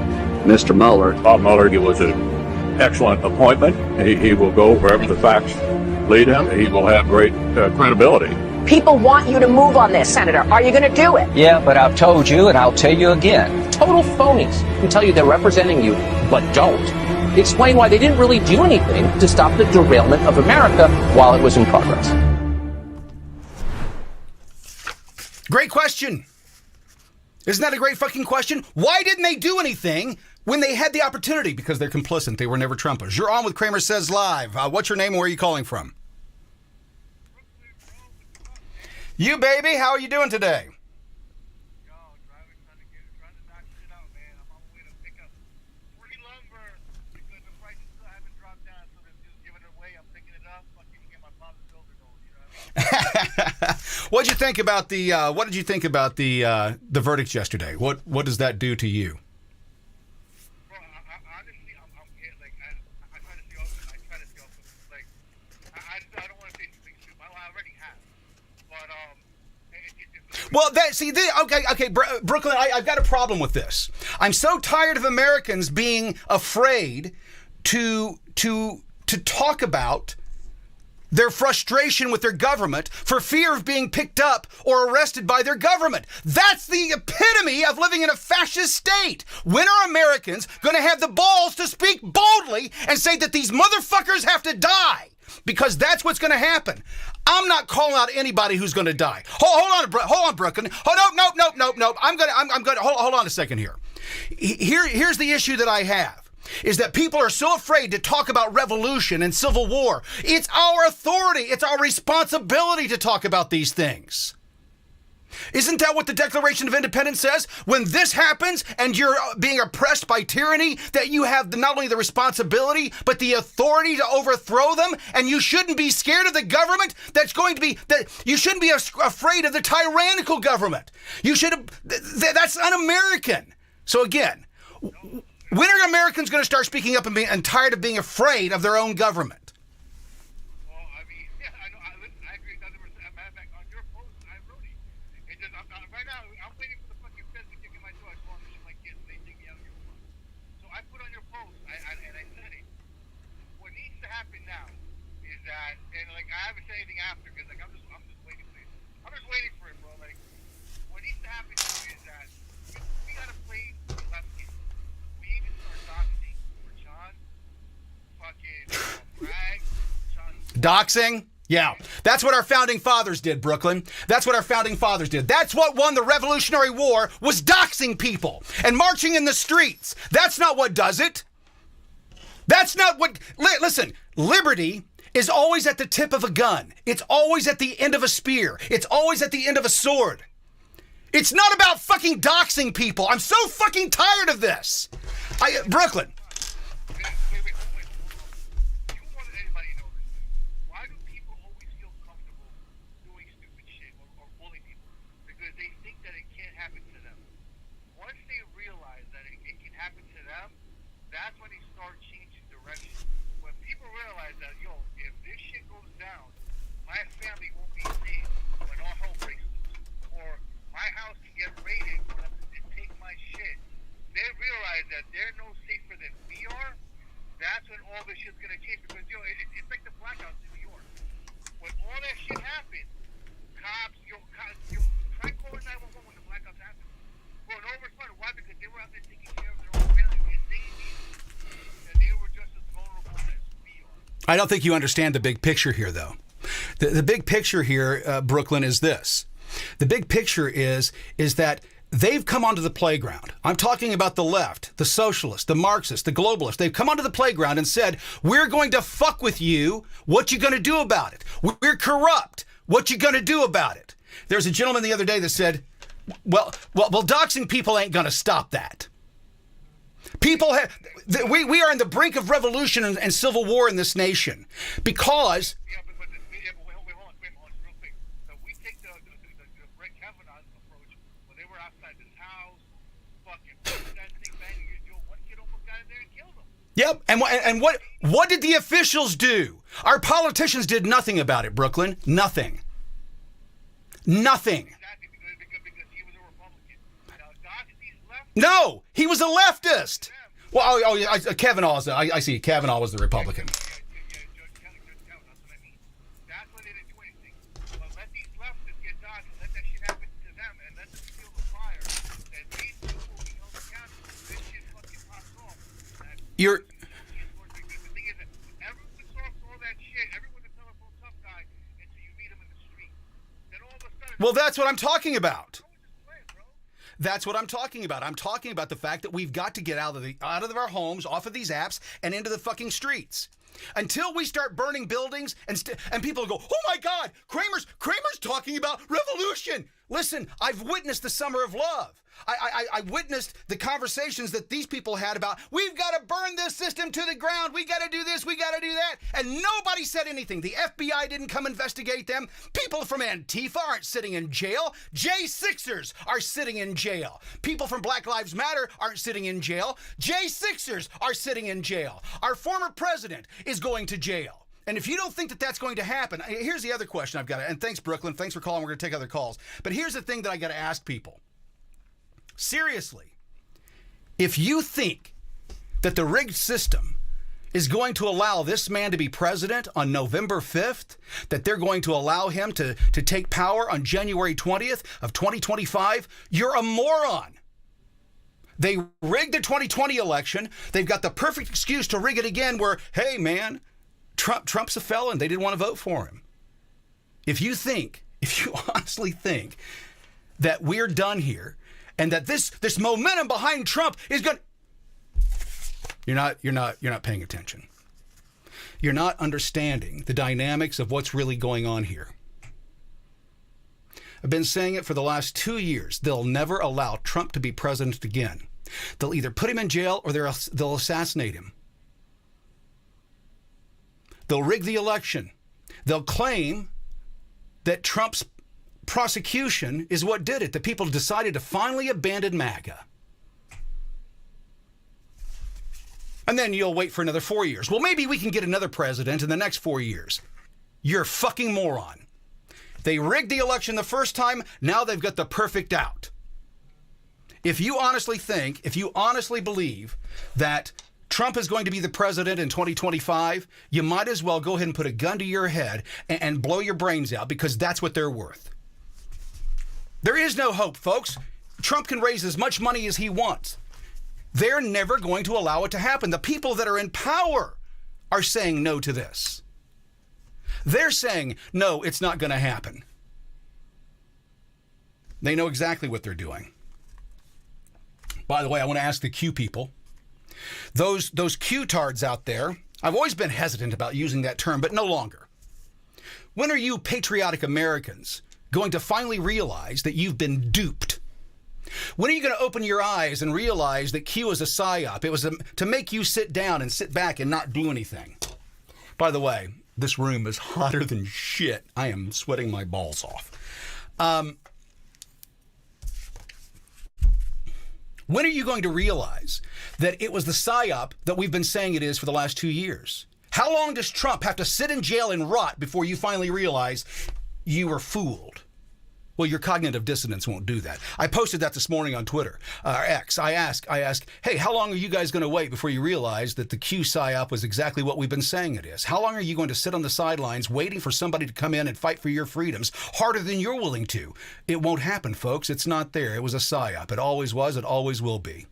Mr. Mueller. Bob Mueller was an excellent appointment. He will go wherever the facts lead him. He will have great credibility. People want you to move on this, Senator. Are you going to do it? Yeah, but I've told you and I'll tell you again. Total phonies who tell you they're representing you, but don't. Explain why they didn't really do anything to stop the derailment of America while it was in progress. Great question. Isn't that a great fucking question? Why didn't they do anything when they had the opportunity? Because they're complicit. They were never Trumpers. You're on with CramerSez Live. What's your name and where are you calling from? You, baby, how are you doing today? What did you think about the verdicts yesterday? What does that do to you? Well, Brooklyn, I've got a problem with this. I'm so tired of Americans being afraid to talk about their frustration with their government for fear of being picked up or arrested by their government. That's the epitome of living in a fascist state. When are Americans going to have the balls to speak boldly and say that these motherfuckers have to die? Because that's what's going to happen. I'm not calling out anybody who's going to die. Hold on, Brooklyn. Nope. I'm going to hold on a second here. Here's the issue that I have. Is that people are so afraid to talk about revolution and civil war. It's our authority. It's our responsibility to talk about these things. Isn't that what the Declaration of Independence says? When this happens and you're being oppressed by tyranny, that you have not only the responsibility, but the authority to overthrow them, and you shouldn't be scared of the government you shouldn't be afraid of the tyrannical government. That's un-American. So again, when are Americans going to start speaking up and tired of being afraid of their own government? Doxing? Yeah, that's what our founding fathers did, Brooklyn. That's what our founding fathers did. That's what won the Revolutionary War, was doxing people and marching in the streets. That's not what does it. That's not what... Listen, liberty is always at the tip of a gun. It's always at the end of a spear. It's always at the end of a sword. It's not about fucking doxing people. I'm so fucking tired of this. Brooklyn. That they're no safer than we are, that's when all this shit's gonna change. Because it's like the blackouts in New York. When all that shit happened, cops, try calling 911 when the blackouts happen. For an overspun, because they were out there taking care of their own family. They knew that they were just as vulnerable as we are. I don't think you understand the big picture here, though. The big picture here, Brooklyn, is this. The big picture is that they've come onto the playground. I'm talking about the left, the socialists, the Marxists, the globalists. They've come onto the playground and said, we're going to fuck with you. What you going to do about it? We're corrupt. What you going to do about it? There's a gentleman the other day that said, well, doxing people ain't going to stop that. People have, we are on the brink of revolution and civil war in this nation because. Yep, and what did the officials do? Our politicians did nothing about it, Brooklyn. Nothing. Nothing. No, he was a leftist. Well, Kavanaugh. I see. Kavanaugh was the Republican. You're. Well, that's what I'm talking about. That's what I'm talking about. I'm talking about the fact that we've got to get out of our homes, off of these apps, and into the fucking streets. Until we start burning buildings and people go, oh my God, Kramer's talking about revolution. Listen, I've witnessed the summer of love. I witnessed the conversations that these people had about, we've got to burn this system to the ground. We got to do this. We got to do that. And nobody said anything. The FBI didn't come investigate them. People from Antifa aren't sitting in jail. J6ers are sitting in jail. People from Black Lives Matter aren't sitting in jail. J6ers are sitting in jail. Our former president is going to jail. And if you don't think that that's going to happen, here's the other question I've got. And thanks, Brooklyn. Thanks for calling. We're going to take other calls. But here's the thing that I got to ask people. Seriously, if you think that the rigged system is going to allow this man to be president on November 5th, that they're going to allow him to take power on January 20th of 2025, you're a moron. They rigged the 2020 election. They've got the perfect excuse to rig it again where, hey, man, Trump's a felon. They didn't want to vote for him. If you honestly think that we're done here and that this momentum behind Trump is going, you're not paying attention. You're not understanding the dynamics of what's really going on here. I've been saying it for the last 2 years. They'll never allow Trump to be president again. They'll either put him in jail or they'll assassinate him. They'll rig the election. They'll claim that Trump's prosecution is what did it. The people decided to finally abandon MAGA. And then you'll wait for another 4 years. Well, maybe we can get another president in the next 4 years. You're a fucking moron. They rigged the election the first time. Now they've got the perfect out. If you honestly believe that Trump is going to be the president in 2025, you might as well go ahead and put a gun to your head and blow your brains out, because that's what they're worth. There is no hope, folks. Trump can raise as much money as he wants. They're never going to allow it to happen. The people that are in power are saying no to this. They're saying, no, it's not going to happen. They know exactly what they're doing. By the way, I want to ask the Q people. Those Q-tards out there, I've always been hesitant about using that term, but no longer. When are you patriotic Americans going to finally realize that you've been duped? When are you going to open your eyes and realize that Q is a psyop? It was to make you sit down and sit back and not do anything. By the way, this room is hotter than shit. I am sweating my balls off. When are you going to realize that it was the psyop that we've been saying it is for the last 2 years? How long does Trump have to sit in jail and rot before you finally realize you were fooled? Well, your cognitive dissonance won't do that. I posted that this morning on Twitter, X. I asked, hey, how long are you guys going to wait before you realize that the Q psyop was exactly what we've been saying it is? How long are you going to sit on the sidelines waiting for somebody to come in and fight for your freedoms harder than you're willing to? It won't happen, folks. It's not there. It was a psyop. It always was. It always will be.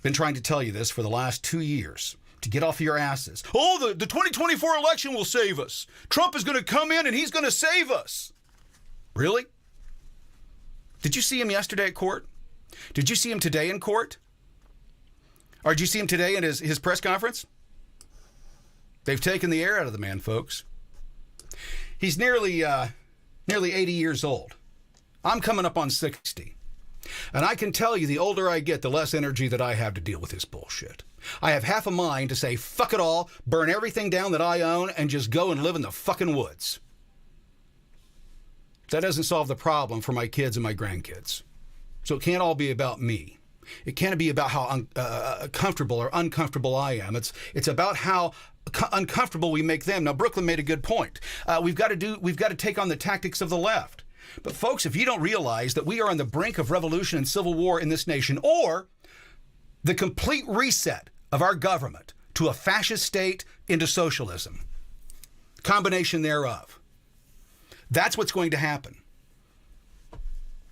Been trying to tell you this for the last 2 years. To get off your asses. Oh, the 2024 election will save us. Trump is going to come in and he's going to save us. Really? Did you see him yesterday at court? Did you see him today in court? Or did you see him today in his press conference? They've taken the air out of the man, folks. He's nearly 80 years old. I'm coming up on 60. And I can tell you, the older I get, the less energy that I have to deal with this bullshit. I have half a mind to say, fuck it all, burn everything down that I own, and just go and live in the fucking woods. That doesn't solve the problem for my kids and my grandkids. So it can't all be about me. It can't be about how comfortable or uncomfortable I am. It's about how uncomfortable we make them. Now, Brooklyn made a good point. We've got to take on the tactics of the left. But folks, if you don't realize that we are on the brink of revolution and civil war in this nation, or the complete reset of our government to a fascist state into socialism, combination thereof, that's what's going to happen.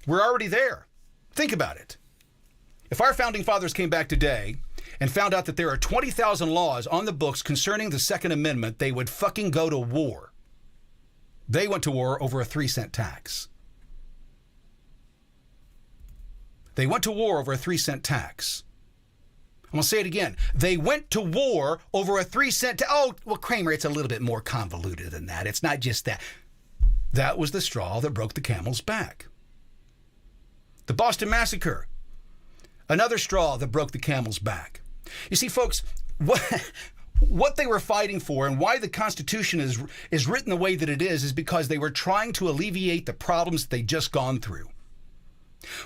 We're already there. Think about it. If our founding fathers came back today and found out that there are 20,000 laws on the books concerning the Second Amendment, they would fucking go to war. They went to war over a 3-cent tax. They went to war over a 3-cent tax. I'm going to say it again. They went to war over a 3-cent tax. Oh, well, Kramer, it's a little bit more convoluted than that. It's not just that. That was the straw that broke the camel's back. The Boston Massacre, another straw that broke the camel's back. You see, folks, what they were fighting for and why the Constitution is written the way that it is because they were trying to alleviate the problems that they'd just gone through.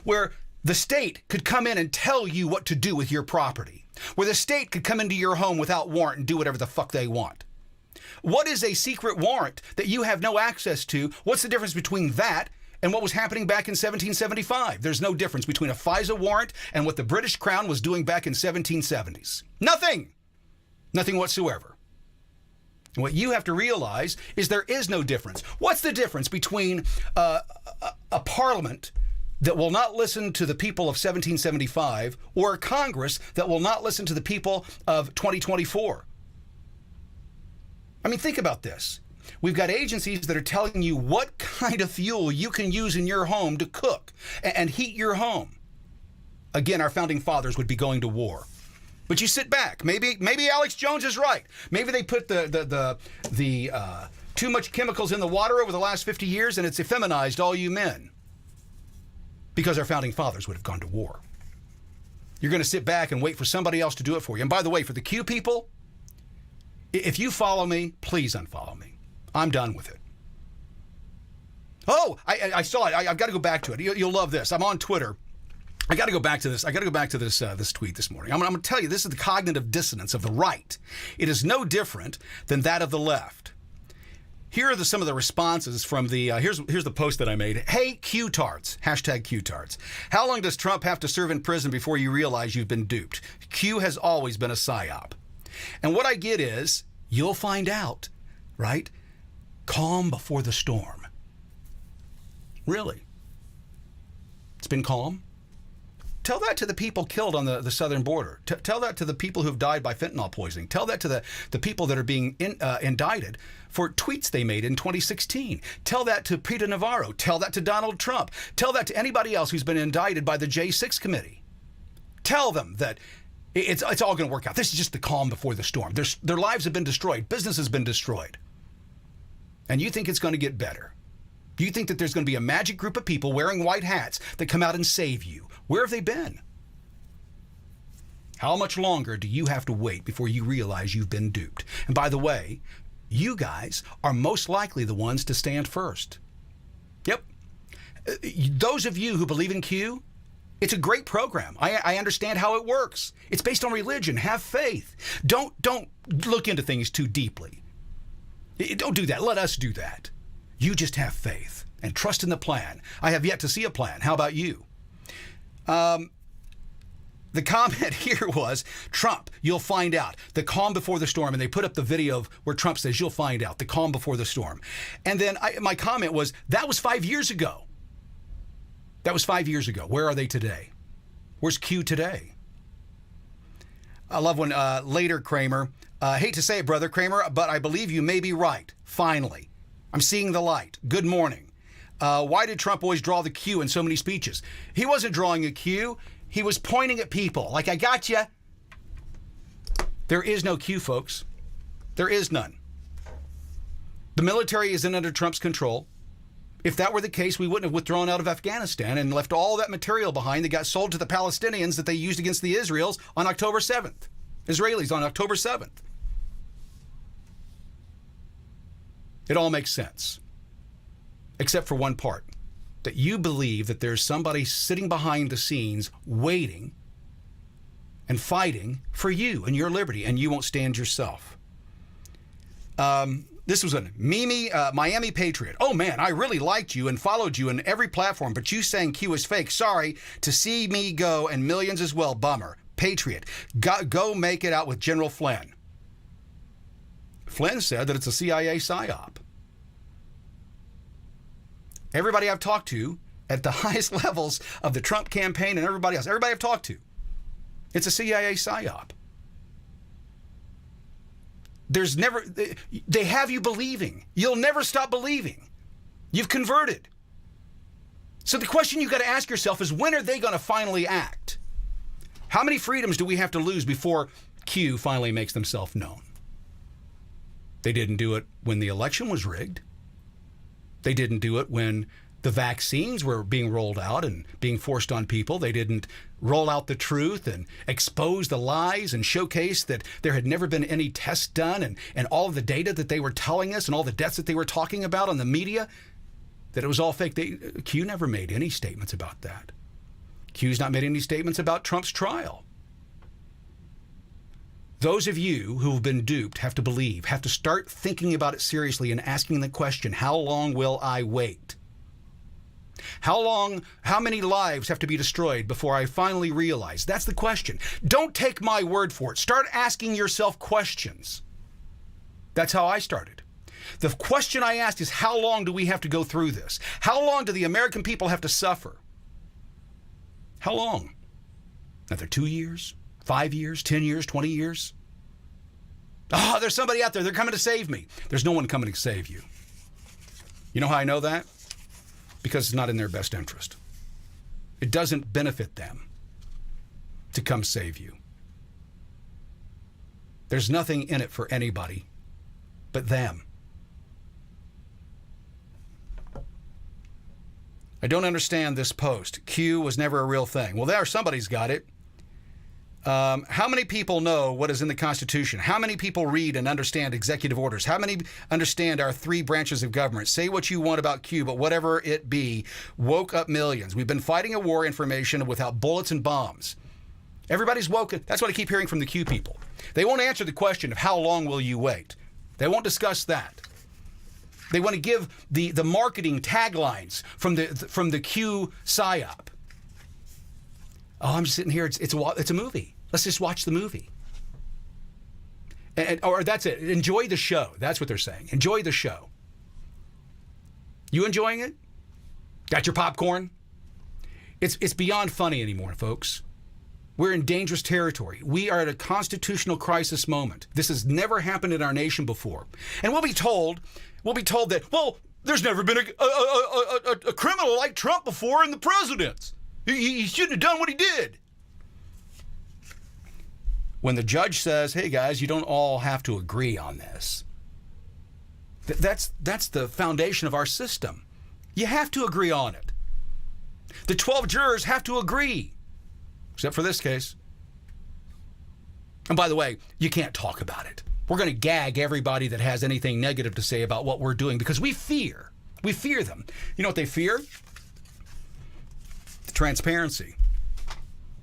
Where the state could come in and tell you what to do with your property. Where the state could come into your home without warrant and do whatever the fuck they want. What is a secret warrant that you have no access to? What's the difference between that and what was happening back in 1775? There's no difference between a FISA warrant and what the British Crown was doing back in 1770s. Nothing. Nothing whatsoever. And what you have to realize is there is no difference. What's the difference between a parliament that will not listen to the people of 1775 or a Congress that will not listen to the people of 2024? I mean, think about this. We've got agencies that are telling you what kind of fuel you can use in your home to cook and heat your home. Again, our founding fathers would be going to war. But you sit back. Maybe Alex Jones is right. Maybe they put the too much chemicals in the water over the last 50 years and it's effeminized all you men. Because our founding fathers would have gone to war. You're going to sit back and wait for somebody else to do it for you. And by the way, for the Q people, if you follow me, please unfollow me. I'm done with it. Oh, I saw it. I've got to go back to it. You'll love this. I'm on Twitter. I got to go back to this. This tweet this morning. I'm going to tell you, this is the cognitive dissonance of the right. It is no different than that of the left. Here are some of the responses from the, here's the post that I made. Hey, Q-tards, hashtag Q-tards. How long does Trump have to serve in prison before you realize you've been duped? Q has always been a psyop. And what I get is, you'll find out, right? Calm before the storm. Really? It's been calm? Tell that to the people killed on the southern border. Tell that to the people who've died by fentanyl poisoning. Tell that to the people that are being indicted for tweets they made in 2016. Tell that to Peter Navarro. Tell that to Donald Trump. Tell that to anybody else who's been indicted by the J6 committee. Tell them that it's all going to work out. This is just the calm before the storm. Their lives have been destroyed. Business has been destroyed. And you think it's going to get better. You think that there's going to be a magic group of people wearing white hats that come out and save you. Where have they been? How much longer do you have to wait before you realize you've been duped? And by the way, you guys are most likely the ones to stand first. Yep. Those of you who believe in Q, it's a great program. I understand how it works. It's based on religion. Have faith. Don't look into things too deeply. Don't do that. Let us do that. You just have faith and trust in the plan. I have yet to see a plan. How about you? The comment here was, Trump, you'll find out. The calm before the storm. And they put up the video of where Trump says, you'll find out. The calm before the storm. And then my comment was, that was 5 years ago. That was 5 years ago. Where are they today? Where's Q today? I love when later Kramer, hate to say it, brother Kramer, but I believe you may be right. Finally. I'm seeing the light. Good morning. Why did Trump always draw the Q in so many speeches? He wasn't drawing a Q. He was pointing at people like, I got you. There is no Q, folks. There is none. The military isn't under Trump's control. If that were the case, we wouldn't have withdrawn out of Afghanistan and left all that material behind that got sold to the Palestinians that they used against the Israelis on October 7th. Israelis on October 7th. It all makes sense. Except for one part. That you believe that there's somebody sitting behind the scenes waiting and fighting for you and your liberty, and you won't stand yourself. This was a Miami Patriot. Oh man, I really liked you and followed you on every platform, but you saying Q is fake. Sorry to see me go and millions as well. Bummer. Patriot. Go make it out with General Flynn. Flynn said that it's a CIA psyop. Everybody I've talked to at the highest levels of the Trump campaign and everybody else, everybody I've talked to, it's a CIA psyop. There's never, they have you believing. You'll never stop believing. You've converted. So the question you've got to ask yourself is, when are they going to finally act? How many freedoms do we have to lose before Q finally makes themselves known? They didn't do it when the election was rigged. They didn't do it when the vaccines were being rolled out and being forced on people. They didn't roll out the truth and expose the lies and showcase that there had never been any tests done and all of the data that they were telling us and all the deaths that they were talking about on the media, that it was all fake. Q never made any statements about that. Q's not made any statements about Trump's trial. Those of you who have been duped have to believe, have to start thinking about it seriously and asking the question, how long will I wait? How many lives have to be destroyed before I finally realize? That's the question. Don't take my word for it. Start asking yourself questions. That's how I started. The question I asked is, how long do we have to go through this? How long do the American people have to suffer? How long? Another 2 years? 5 years, 10 years, 20 years? Oh, there's somebody out there. They're coming to save me. There's no one coming to save you. You know how I know that? Because it's not in their best interest. It doesn't benefit them to come save you. There's nothing in it for anybody but them. I don't understand this post. Q was never a real thing. Well, somebody's got it. How many people know what is in the Constitution? How many people read and understand executive orders? How many understand our 3 branches of government? Say what you want about Q, but whatever it be, woke up millions. We've been fighting a war, information, without bullets and bombs. Everybody's woke. That's what I keep hearing from the Q people. They won't answer the question of how long will you wait. They won't discuss that. They want to give the marketing taglines from the Q psyop. Oh, I'm just sitting here. It's a movie. Let's just watch the movie. Or that's it. Enjoy the show. That's what they're saying. Enjoy the show. You enjoying it? Got your popcorn? It's beyond funny anymore, folks. We're in dangerous territory. We are at a constitutional crisis moment. This has never happened in our nation before. And we'll be told that, well, there's never been a criminal like Trump before in the presidents. He shouldn't have done what he did. When the judge says, hey guys, you don't all have to agree on this. That's the foundation of our system. You have to agree on it. The 12 jurors have to agree. Except for this case. And by the way, you can't talk about it. We're going to gag everybody that has anything negative to say about what we're doing because we fear them. You know what they fear? Transparency.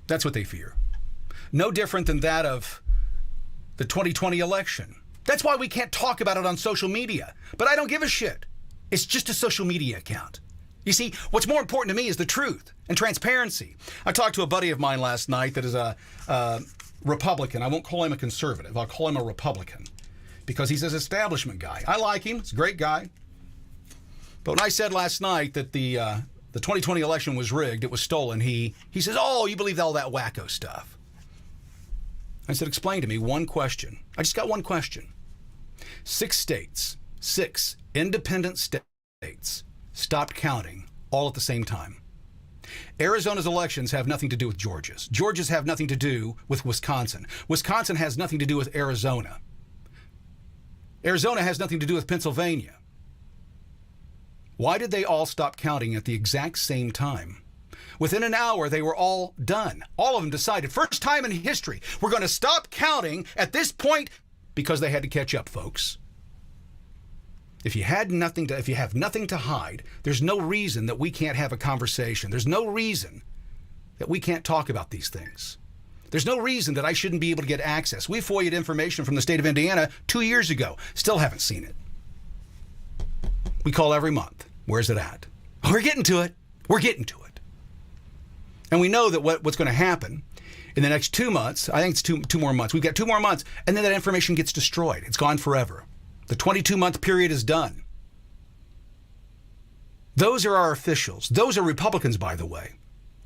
That's what they fear. No different than that of the 2020 election. That's why we can't talk about it on social media. But I don't give a shit. It's just a social media account. You see, what's more important to me is the truth and transparency. I talked to a buddy of mine last night that is a Republican. I won't call him a conservative. I'll call him a Republican because he's an establishment guy. I like him. He's a great guy. But when I said last night that the 2020 election was rigged, it was stolen, he says, oh, you believe all that wacko stuff. I said, explain to me one question. I just got one question. 6 states, 6 independent states stopped counting all at the same time. Arizona's elections have nothing to do with Georgia's. Georgia's have nothing to do with Wisconsin. Wisconsin has nothing to do with Arizona. Arizona has nothing to do with Pennsylvania. Why did they all stop counting at the exact same time? Within an hour, they were all done. All of them decided, first time in history, we're going to stop counting at this point because they had to catch up, folks. If you have nothing to hide, there's no reason that we can't have a conversation. There's no reason that we can't talk about these things. There's no reason that I shouldn't be able to get access. We FOIA'd information from the state of Indiana 2 years ago. Still haven't seen it. We call every month. Where's it at? We're getting to it. We're getting to it. And we know that what's going to happen in the next 2 months, I think it's two more months. We've got 2 more months, and then that information gets destroyed. It's gone forever. The 22-month period is done. Those are our officials. Those are Republicans, by the way,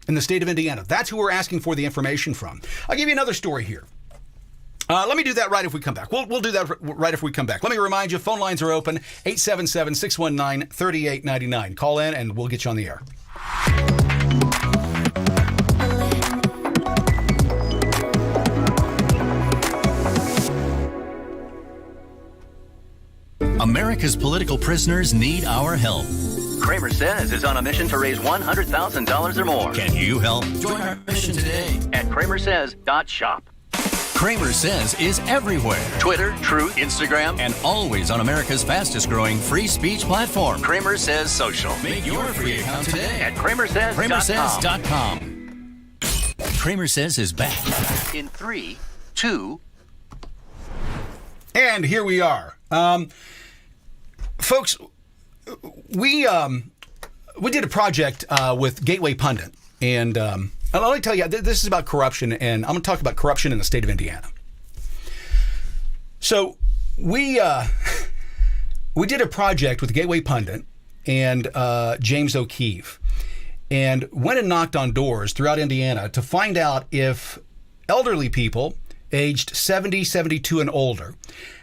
in the state of Indiana. That's who we're asking for the information from. I'll give you another story here. Let me do that right if we come back. We'll do that right if we come back. Let me remind you, phone lines are open, 877-619-3899. Call in and we'll get you on the air. America's political prisoners need our help. CramerSez is on a mission to raise $100,000 or more. Can you help? Join our mission today at CramerSez.shop. CramerSez is everywhere. Twitter, Truth, Instagram, and always on America's fastest growing free speech platform, CramerSez Social. Make your free account today at CramerSez.com. CramerSez is back in 3, 2. And here we are. Folks, we did a project with Gateway Pundit, and let me tell you, this is about corruption, and I'm going to talk about corruption in the state of Indiana. So we did a project with Gateway Pundit and James O'Keefe, and went and knocked on doors throughout Indiana to find out if elderly people aged 70, 72 and older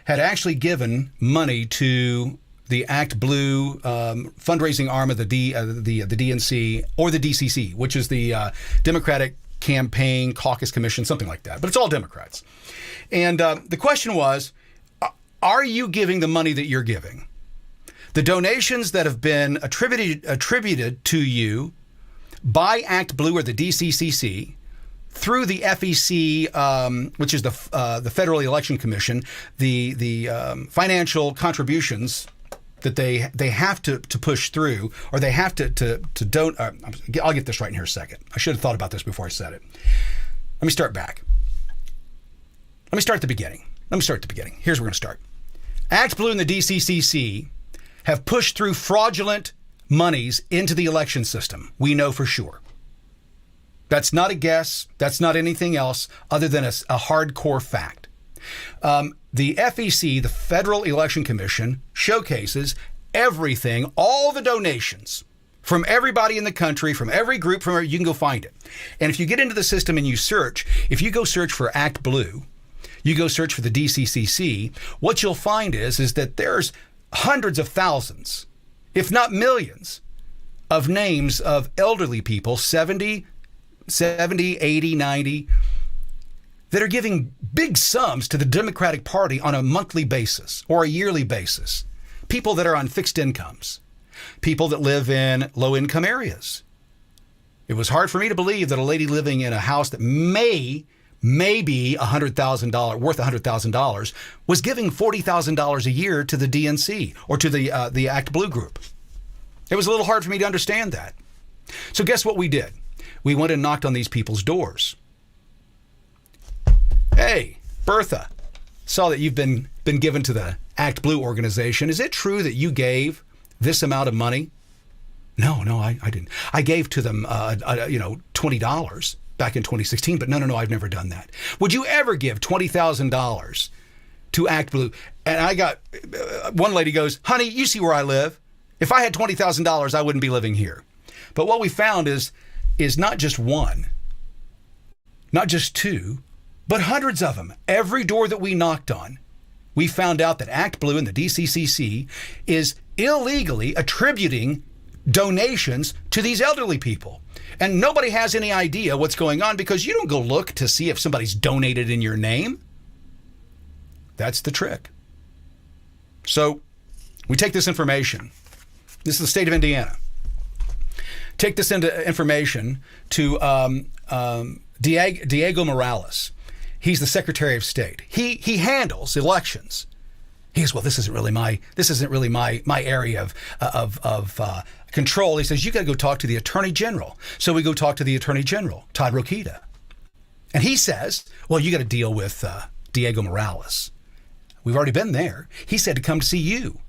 had actually given money to the Act Blue fundraising arm of the DNC or the DCC, which is the Democratic Campaign Caucus Commission, something like that. But it's all Democrats. And the question was, are you giving the money that you're giving? The donations that have been attributed to you by Act Blue or the DCCC through the FEC, which is the Federal Election Commission, the financial contributions that they have to push through, or they have to don't. I'll get this right in here a second. I should have thought about this before I said it. Let me start back. Let me start at the beginning. Here's where we're going to start. Act Blue and the DCCC have pushed through fraudulent monies into the election system. We know for sure. That's not a guess. That's not anything else other than a hardcore fact. The FEC, the Federal Election Commission, showcases everything, all the donations from everybody in the country, from every group, you can go find it. And if you get into the system and you search, if you go search for Act Blue, you go search for the DCCC, what you'll find is that there's hundreds of thousands, if not millions, of names of elderly people, 70, 80, 90, that are giving big sums to the Democratic Party on a monthly basis or a yearly basis. People that are on fixed incomes. People that live in low-income areas. It was hard for me to believe that a lady living in a house that may be $100,000, worth $100,000, was giving $40,000 a year to the DNC or to the Act Blue group. It was a little hard for me to understand that. So guess what we did? We went and knocked on these people's doors. Hey, Bertha, saw that you've been given to the Act Blue organization. Is it true that you gave this amount of money? No, I didn't. I gave to them, $20 back in 2016, but no, I've never done that. Would you ever give $20,000 to Act Blue? And I got, one lady goes, honey, you see where I live. If I had $20,000, I wouldn't be living here. But what we found is not just one, not just two, but hundreds of them. Every door that we knocked on, we found out that Act Blue and the DCCC is illegally attributing donations to these elderly people. And nobody has any idea what's going on because you don't go look to see if somebody's donated in your name. That's the trick. So we take this information. This is the state of Indiana. Take this into information to Diego Morales. He's the Secretary of State. He handles elections. He goes, well, this isn't really my area of control. He says, you got to go talk to the Attorney General. So we go talk to the Attorney General, Todd Rokita. And he says, well, you got to deal with Diego Morales. We've already been there. He said to come to see you.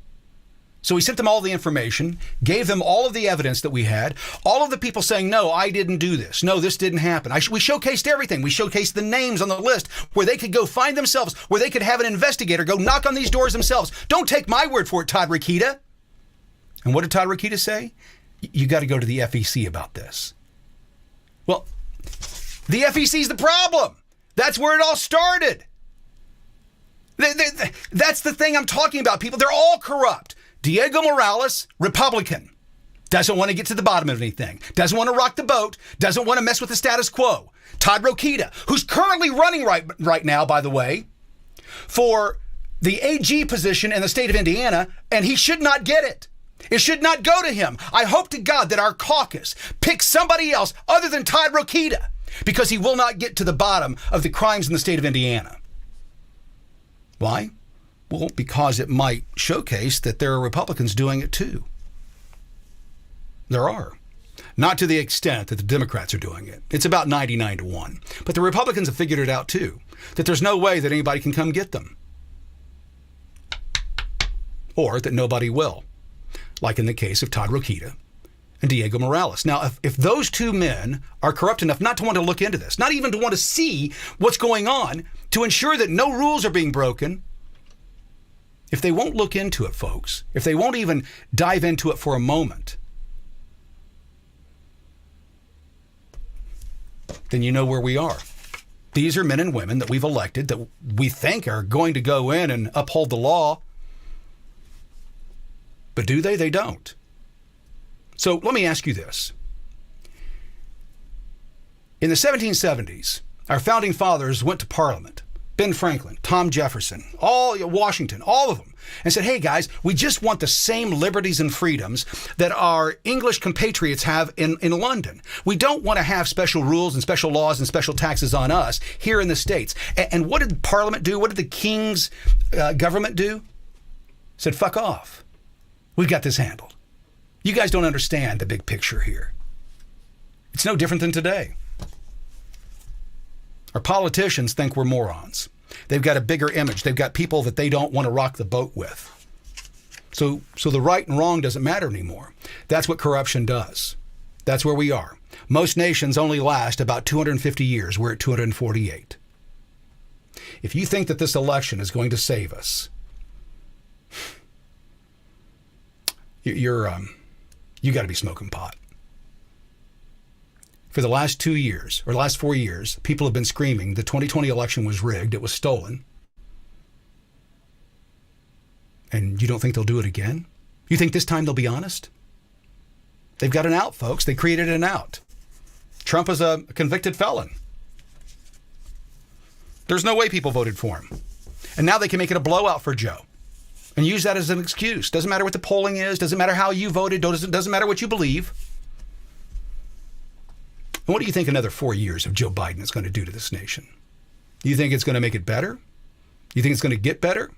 So we sent them all the information, gave them all of the evidence that we had, all of the people saying, no, I didn't do this. No, this didn't happen. We showcased everything. We showcased the names on the list where they could go find themselves, where they could have an investigator go knock on these doors themselves. Don't take my word for it, Todd Rokita. And what did Todd Rokita say? You got to go to the FEC about this. Well, the FEC's the problem. That's where it all started. That's the thing I'm talking about, people. They're all corrupt. Diego Morales, Republican, doesn't want to get to the bottom of anything, doesn't want to rock the boat, doesn't want to mess with the status quo. Todd Rokita, who's currently running right now, by the way, for the AG position in the state of Indiana, and he should not get it. It should not go to him. I hope to God that our caucus picks somebody else other than Todd Rokita, because he will not get to the bottom of the crimes in the state of Indiana. Why? Well, because it might showcase that there are Republicans doing it too. There are. Not to the extent that the Democrats are doing it. It's about 99-1. But the Republicans have figured it out too, that there's no way that anybody can come get them. Or that nobody will, like in the case of Todd Rokita and Diego Morales. Now, if those two men are corrupt enough not to want to look into this, not even to want to see what's going on, to ensure that no rules are being broken, if they won't look into it, folks, if they won't even dive into it for a moment, then you know where we are. These are men and women that we've elected that we think are going to go in and uphold the law. But do they? They don't. So let me ask you this. In the 1770s, our founding fathers went to Parliament. Ben Franklin, Tom Jefferson, Washington, all of them, and said, hey guys, we just want the same liberties and freedoms that our English compatriots have in London. We don't want to have special rules and special laws and special taxes on us here in the States. And what did Parliament do? What did the King's government do? Said, fuck off. We've got this handled. You guys don't understand the big picture here. It's no different than today. Our politicians think we're morons. They've got a bigger image. They've got people that they don't want to rock the boat with. So the right and wrong doesn't matter anymore. That's what corruption does. That's where we are. Most nations only last about 250 years. We're at 248. If you think that this election is going to save us, you got to be smoking pot. For the last 2 years, or last 4 years, people have been screaming the 2020 election was rigged, it was stolen. And you don't think they'll do it again? You think this time they'll be honest? They've got an out, folks. They created an out. Trump is a convicted felon. There's no way people voted for him. And now they can make it a blowout for Joe and use that as an excuse. Doesn't matter what the polling is. Doesn't matter how you voted. Doesn't matter what you believe. And what do you think another 4 years of Joe Biden is going to do to this nation? You think it's going to make it better? You think it's going to get better?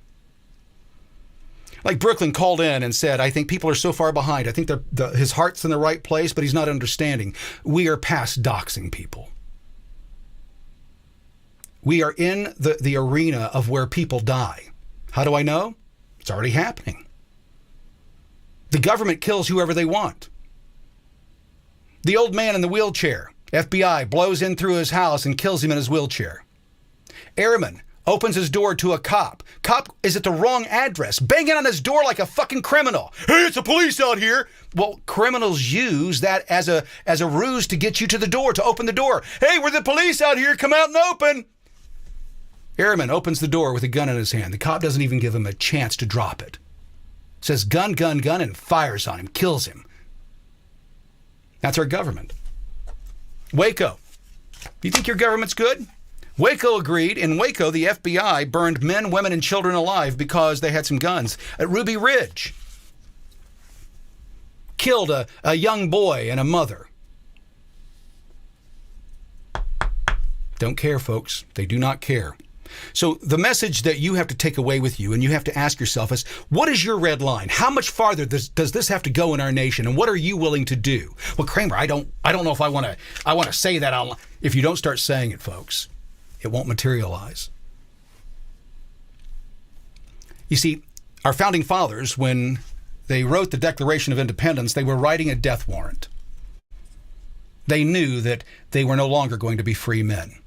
Like Brooklyn called in and said, I think people are so far behind. I think his heart's in the right place, but he's not understanding. We are past doxing people. We are in the arena of where people die. How do I know? It's already happening. The government kills whoever they want. The old man in the wheelchair, FBI blows in through his house and kills him in his wheelchair. Airman opens his door to a cop. Cop is at the wrong address, banging on his door like a fucking criminal. Hey, it's the police out here. Well, criminals use that as a ruse to get you to the door, to open the door. Hey, we're the police out here. Come out and open. Airman opens the door with a gun in his hand. The cop doesn't even give him a chance to drop it. Says gun, gun, gun, and fires on him, kills him. That's our government. Waco. You think your government's good? Waco agreed. In Waco, the FBI burned men, women, and children alive because they had some guns. At Ruby Ridge, killed a young boy and a mother. Don't care, folks. They do not care. So the message that you have to take away with you and you have to ask yourself is, what is your red line? How much farther does this have to go in our nation? And what are you willing to do? Well, Kramer, I don't know if I want to say that out loud. If you don't start saying it, folks, it won't materialize. You see, our founding fathers, when they wrote the Declaration of Independence, they were writing a death warrant. They knew that they were no longer going to be free men.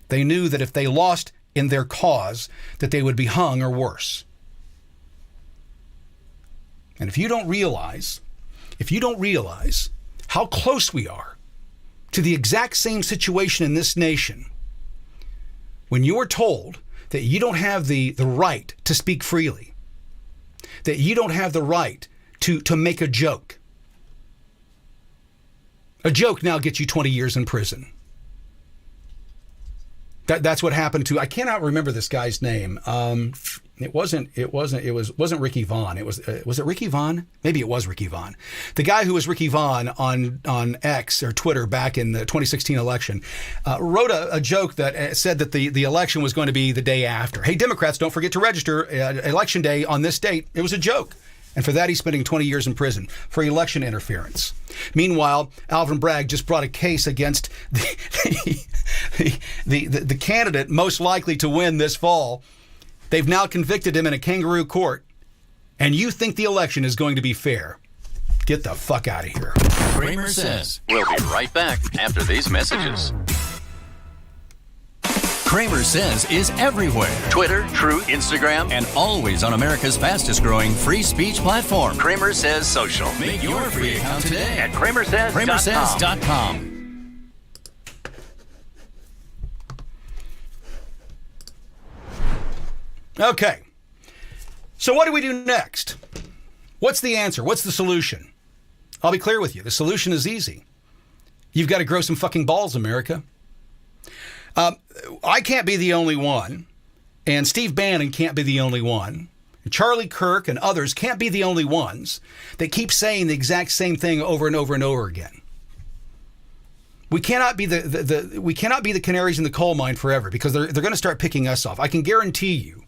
They knew that if they lost in their cause, that they would be hung or worse. And if you don't realize how close we are to the exact same situation in this nation, when you are told that you don't have the right to speak freely, that you don't have the right to make a joke now gets you 20 years in prison. That's what happened to, I cannot remember this guy's name. It wasn't Ricky Vaughn. Was it Ricky Vaughn? Maybe it was Ricky Vaughn. The guy who was Ricky Vaughn on X or Twitter back in the 2016 election wrote a joke that said that the election was going to be the day after. Hey, Democrats, don't forget to register election day on this date. It was a joke. And for that, he's spending 20 years in prison for election interference. Meanwhile, Alvin Bragg just brought a case against the candidate most likely to win this fall. They've now convicted him in a kangaroo court. And you think the election is going to be fair? Get the fuck out of here. Kramer Says. We'll be right back after these messages. Kramer Says is everywhere. Twitter, Truth, Instagram, and always on America's fastest growing free speech platform. Kramer Says Social. Make your free account today at CramerSez.com. Okay. So what do we do next? What's the answer? What's the solution? I'll be clear with you. The solution is easy. You've got to grow some fucking balls, America. I can't be the only one, and Steve Bannon can't be the only one. Charlie Kirk and others can't be the only ones that keep saying the exact same thing over and over and over again. We cannot be we cannot be the canaries in the coal mine forever, because they're going to start picking us off. I can guarantee you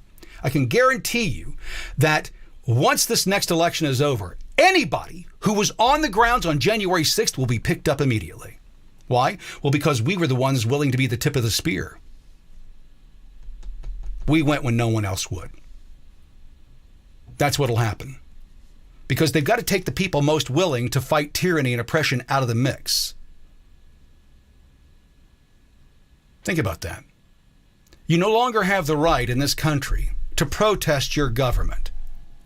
that once this next election is over, anybody who was on the grounds on January 6th will be picked up immediately. Why? Well, because we were the ones willing to be the tip of the spear. We went when no one else would. That's what'll happen. Because they've got to take the people most willing to fight tyranny and oppression out of the mix. Think about that. You no longer have the right in this country to protest your government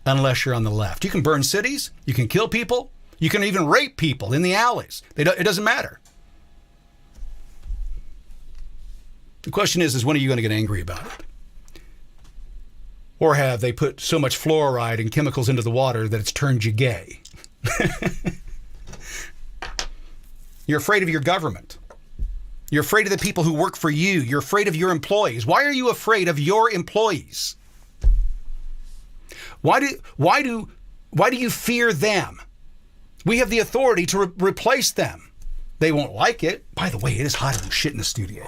unless you're on the left. You can burn cities, you can kill people, you can even rape people in the alleys. It doesn't matter. The question is when are you going to get angry about it? Or have they put so much fluoride and chemicals into the water that it's turned you gay? You're afraid of your government. You're afraid of the people who work for you. You're afraid of your employees. Why are you afraid of your employees? Why do you fear them? We have the authority to replace them. They won't like it. By the way, it is hotter than shit in the studio.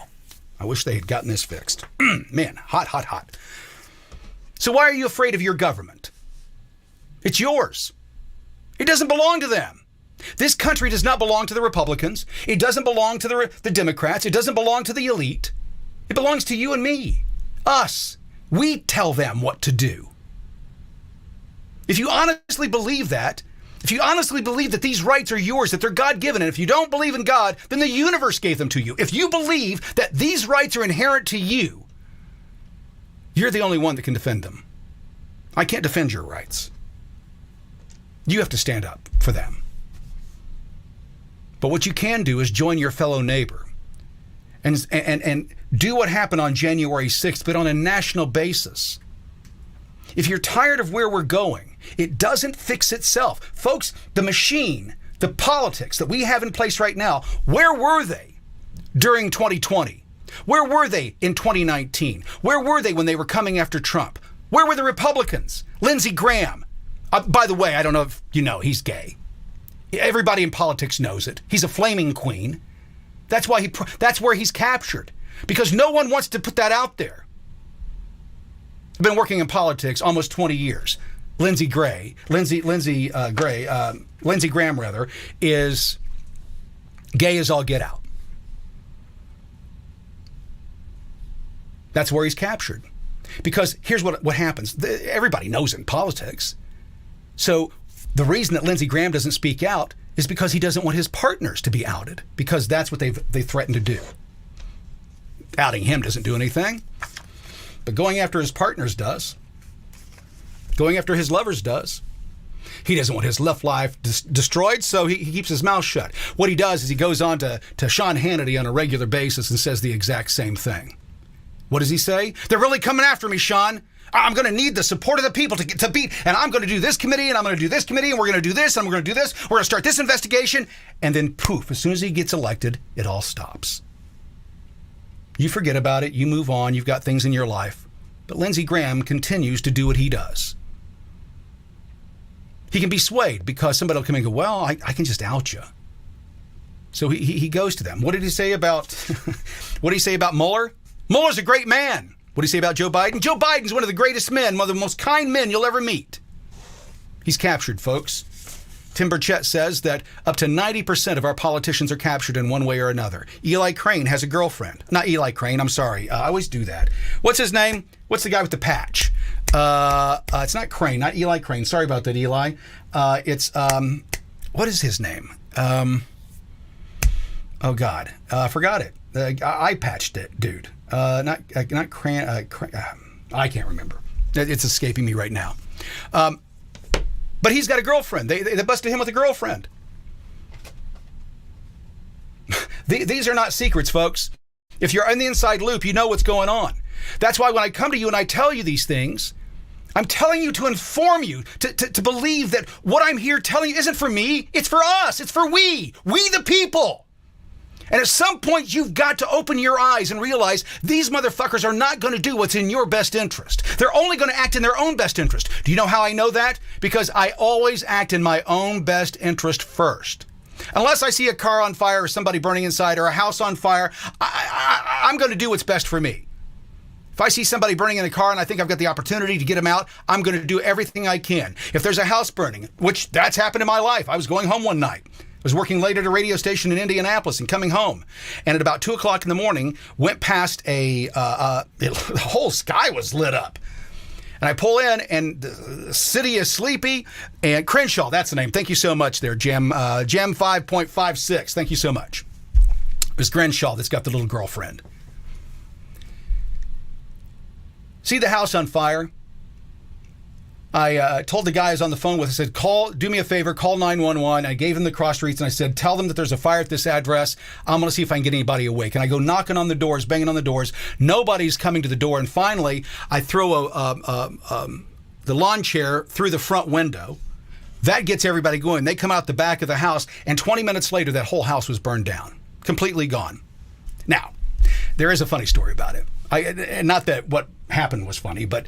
I wish they had gotten this fixed. Man, hot, hot, hot. So why are you afraid of your government? It's yours. It doesn't belong to them. This country does not belong to the Republicans. It doesn't belong to the Democrats. It doesn't belong to the elite. It belongs to you and me. Us. We tell them what to do. If you honestly believe that, if you honestly believe that these rights are yours, that they're God-given, and if you don't believe in God, then the universe gave them to you. If you believe that these rights are inherent to you, you're the only one that can defend them. I can't defend your rights. You have to stand up for them. But what you can do is join your fellow neighbor and do what happened on January 6th, but on a national basis. If you're tired of where we're going, it doesn't fix itself. Folks, the machine, the politics that we have in place right now, where were they during 2020? Where were they in 2019? Where were they when they were coming after Trump? Where were the Republicans? Lindsey Graham. By the way, I don't know if you know, he's gay. Everybody in politics knows it. He's a flaming queen. That's where he's captured, because no one wants to put that out there. I've been working in politics almost 20 years. Lindsey Graham is gay as all get out. That's where he's captured. Because here's what happens. Everybody knows in politics. So the reason that Lindsey Graham doesn't speak out is because he doesn't want his partners to be outed, because that's what they threaten to do. Outing him doesn't do anything, but going after his partners does. Going after his lovers does. He doesn't want his love life destroyed, so he keeps his mouth shut. What he does is he goes on to Sean Hannity on a regular basis and says the exact same thing. What does he say? They're really coming after me, Sean. I'm going to need the support of the people to beat, and I'm going to do this committee, and I'm going to do this committee, and we're going to do this, and we're going to do this. We're going to start this investigation. And then poof, as soon as he gets elected, it all stops. You forget about it. You move on. You've got things in your life. But Lindsey Graham continues to do what he does. He can be swayed because somebody will come in and go, well, I can just out you. So he goes to them. What did he say about Mueller? Mueller's a great man. What do you say about Joe Biden? Joe Biden's one of the greatest men, one of the most kind men you'll ever meet. He's captured, folks. Tim Burchett says that up to 90% of our politicians are captured in one way or another. Eli Crane has a girlfriend. Not Eli Crane, I'm sorry. I always do that. What's his name? What's the guy with the patch? It's not Crane, not Eli Crane. Sorry about that, Eli. What is his name? Oh, God. I forgot it. Eye patched it, dude. Not Crane. I can't remember. It's escaping me right now. But he's got a girlfriend. They busted him with a girlfriend. These are not secrets, folks. If you're in the inside loop, you know what's going on. That's why when I come to you and I tell you these things, I'm telling you to inform you, to believe that what I'm here telling you isn't for me. It's for us. It's for we the people. And at some point, you've got to open your eyes and realize these motherfuckers are not going to do what's in your best interest. They're only going to act in their own best interest. Do you know how I know that? Because I always act in my own best interest first. Unless I see a car on fire or somebody burning inside or a house on fire, I'm going to do what's best for me. If I see somebody burning in a car and I think I've got the opportunity to get them out, I'm going to do everything I can. If there's a house burning, which that's happened in my life. I was going home one night. I was working late at a radio station in Indianapolis and coming home. And at about 2 o'clock in the morning, went past the whole sky was lit up. And I pull in and the city is sleepy. And Crenshaw, that's the name. Thank you so much there, Gem. Gem 5.56. Thank you so much. It was Crenshaw that's got the little girlfriend. See the house on fire? I told the guy I was on the phone with, I said, do me a favor, call 911. I gave him the cross streets and I said, tell them that there's a fire at this address. I'm going to see if I can get anybody awake. And I go knocking on the doors, banging on the doors. Nobody's coming to the door. And finally, I throw the lawn chair through the front window. That gets everybody going. They come out the back of the house, and 20 minutes later, that whole house was burned down, completely gone. Now, there is a funny story about it. Not that what happened was funny, but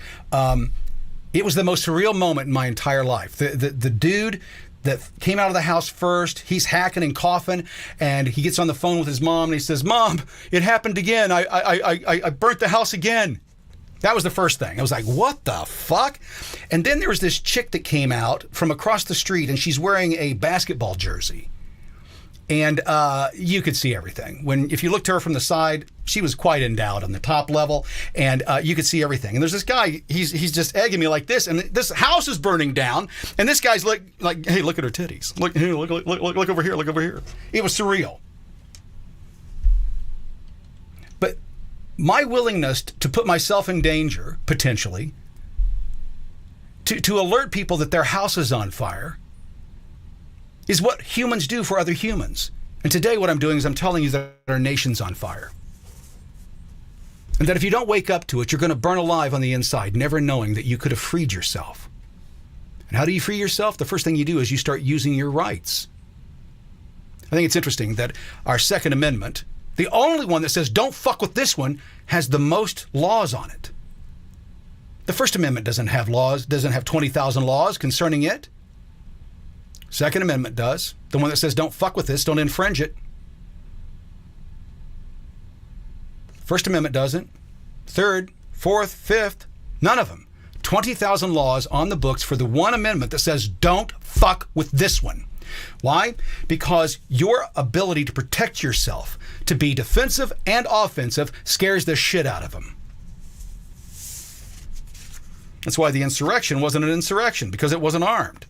it was the most surreal moment in my entire life. The dude that came out of the house first, he's hacking and coughing, and he gets on the phone with his mom, and he says, Mom, it happened again. I burnt the house again. That was the first thing. I was like, what the fuck? And then there was this chick that came out from across the street, and she's wearing a basketball jersey. And you could see everything. If you looked at her from the side, she was quite endowed on the top level, and you could see everything. And there's this guy, he's just egging me like this, and this house is burning down, and this guy's like, hey, look at her titties. Look over here, look over here. It was surreal. But my willingness to put myself in danger, potentially, to alert people that their house is on fire, is what humans do for other humans. And today what I'm doing is I'm telling you that our nation's on fire. And that if you don't wake up to it, you're going to burn alive on the inside, never knowing that you could have freed yourself. And how do you free yourself? The first thing you do is you start using your rights. I think it's interesting that our Second Amendment, the only one that says don't fuck with this one, has the most laws on it. The First Amendment doesn't have laws, doesn't have 20,000 laws concerning it. Second Amendment does. The one that says don't fuck with this, don't infringe it. First Amendment doesn't. Third, fourth, fifth, none of them. 20,000 laws on the books for the one amendment that says don't fuck with this one. Why? Because your ability to protect yourself, to be defensive and offensive, scares the shit out of them. That's why the insurrection wasn't an insurrection, because it wasn't armed.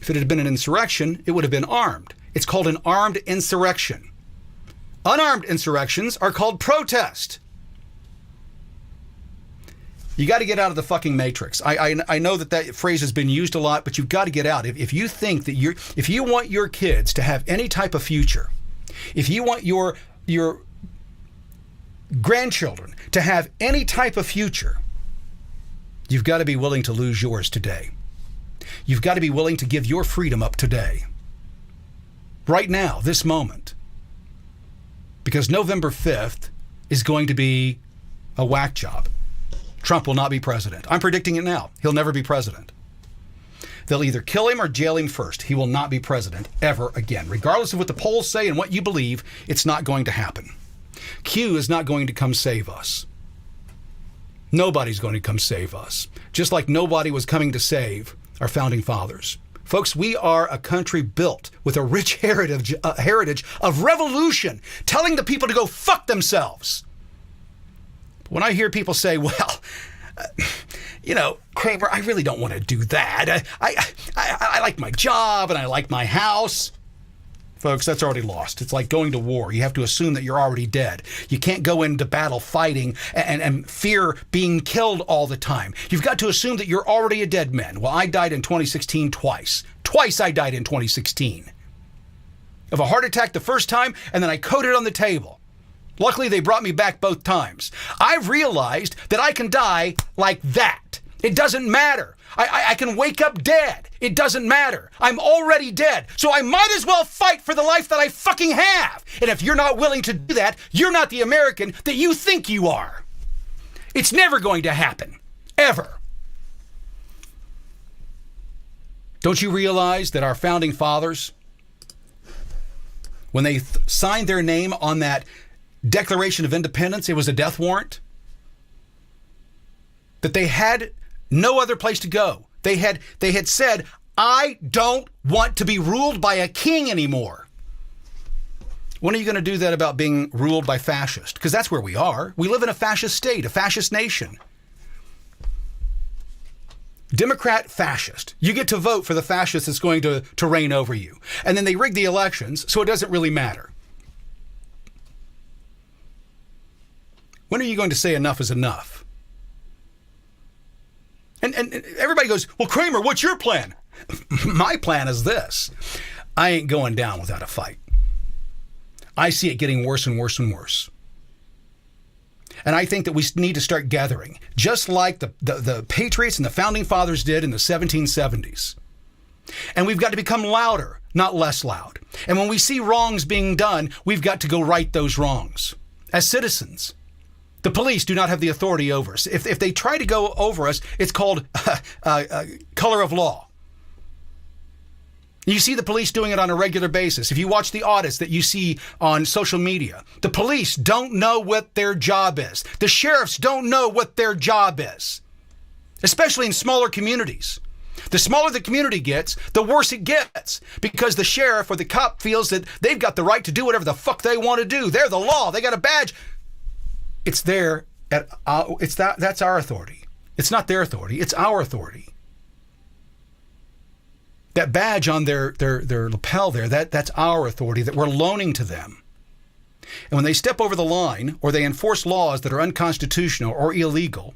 If it had been an insurrection, it would have been armed. It's called an armed insurrection. Unarmed insurrections are called protest. You got to get out of the fucking matrix. I know that phrase has been used a lot, but you've got to get out. If you think that if you want your kids to have any type of future, if you want your grandchildren to have any type of future, you've got to be willing to lose yours today. You've got to be willing to give your freedom up today. Right now, this moment. Because November 5th is going to be a whack job. Trump will not be president. I'm predicting it now. He'll never be president. They'll either kill him or jail him first. He will not be president ever again. Regardless of what the polls say and what you believe, it's not going to happen. Q is not going to come save us. Nobody's going to come save us. Just like nobody was coming to save our founding fathers. Folks, we are a country built with a rich heritage of revolution, telling the people to go fuck themselves. When I hear people say, well, Kramer, I really don't want to do that. I like my job and I like my house. Folks, that's already lost. It's like going to war. You have to assume that you're already dead. You can't go into battle fighting and fear being killed all the time. You've got to assume that you're already a dead man. Well, I died in 2016 twice. Twice I died in 2016. Of a heart attack the first time, and then I coded on the table. Luckily, they brought me back both times. I've realized that I can die like that. It doesn't matter. I can wake up dead. It doesn't matter. I'm already dead. So I might as well fight for the life that I fucking have. And if you're not willing to do that, you're not the American that you think you are. It's never going to happen. Ever. Don't you realize that our founding fathers, when they signed their name on that Declaration of Independence, it was a death warrant? That they had no other place to go. They had said, I don't want to be ruled by a king anymore. When are you going to do that about being ruled by fascists? Because that's where we are. We live in a fascist state, a fascist nation. Democrat, fascist. You get to vote for the fascist that's going to reign over you. And then they rig the elections, so it doesn't really matter. When are you going to say enough is enough? And everybody goes, well, Kramer, what's your plan? My plan is this. I ain't going down without a fight. I see it getting worse and worse and worse. And I think that we need to start gathering, just like the Patriots and the Founding Fathers did in the 1770s. And we've got to become louder, not less loud. And when we see wrongs being done, we've got to go right those wrongs. As citizens, the police do not have the authority over us. If they try to go over us, it's called color of law. You see the police doing it on a regular basis. If you watch the audits that you see on social media, the police don't know what their job is. The sheriffs don't know what their job is, especially in smaller communities. The smaller the community gets, the worse it gets, because the sheriff or the cop feels that they've got the right to do whatever the fuck they want to do. They're the law. They got a badge. It's there. That's our authority. It's not their authority. It's our authority. That badge on their lapel there, that's our authority that we're loaning to them. And when they step over the line or they enforce laws that are unconstitutional or illegal,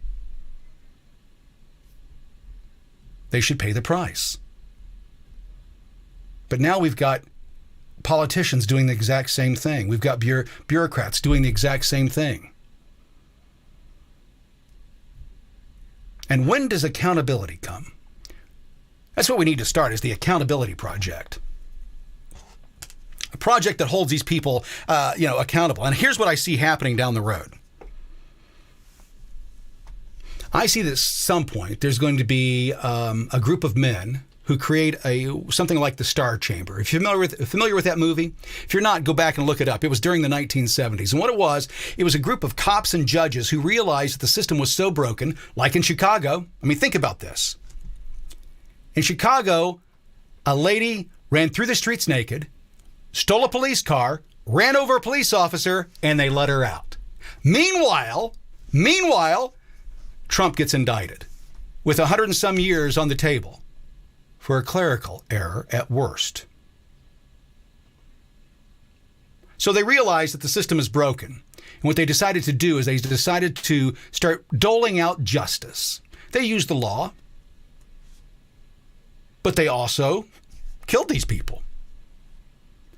they should pay the price. But now we've got politicians doing the exact same thing. We've got bureaucrats doing the exact same thing. And when does accountability come? That's what we need to start, is the accountability project. A project that holds these people, accountable. And here's what I see happening down the road. I see that at some point there's going to be a group of men who create something like the Star Chamber. If you're familiar with that movie, if you're not, go back and look it up. It was during the 1970s. And what it was a group of cops and judges who realized that the system was so broken, like in Chicago. I mean, think about this. In Chicago, a lady ran through the streets naked, stole a police car, ran over a police officer, and they let her out. Meanwhile, Trump gets indicted with 100 and some years on the table for a clerical error at worst. So they realized that the system is broken. And what they decided to do is they decided to start doling out justice. They used the law, but they also killed these people.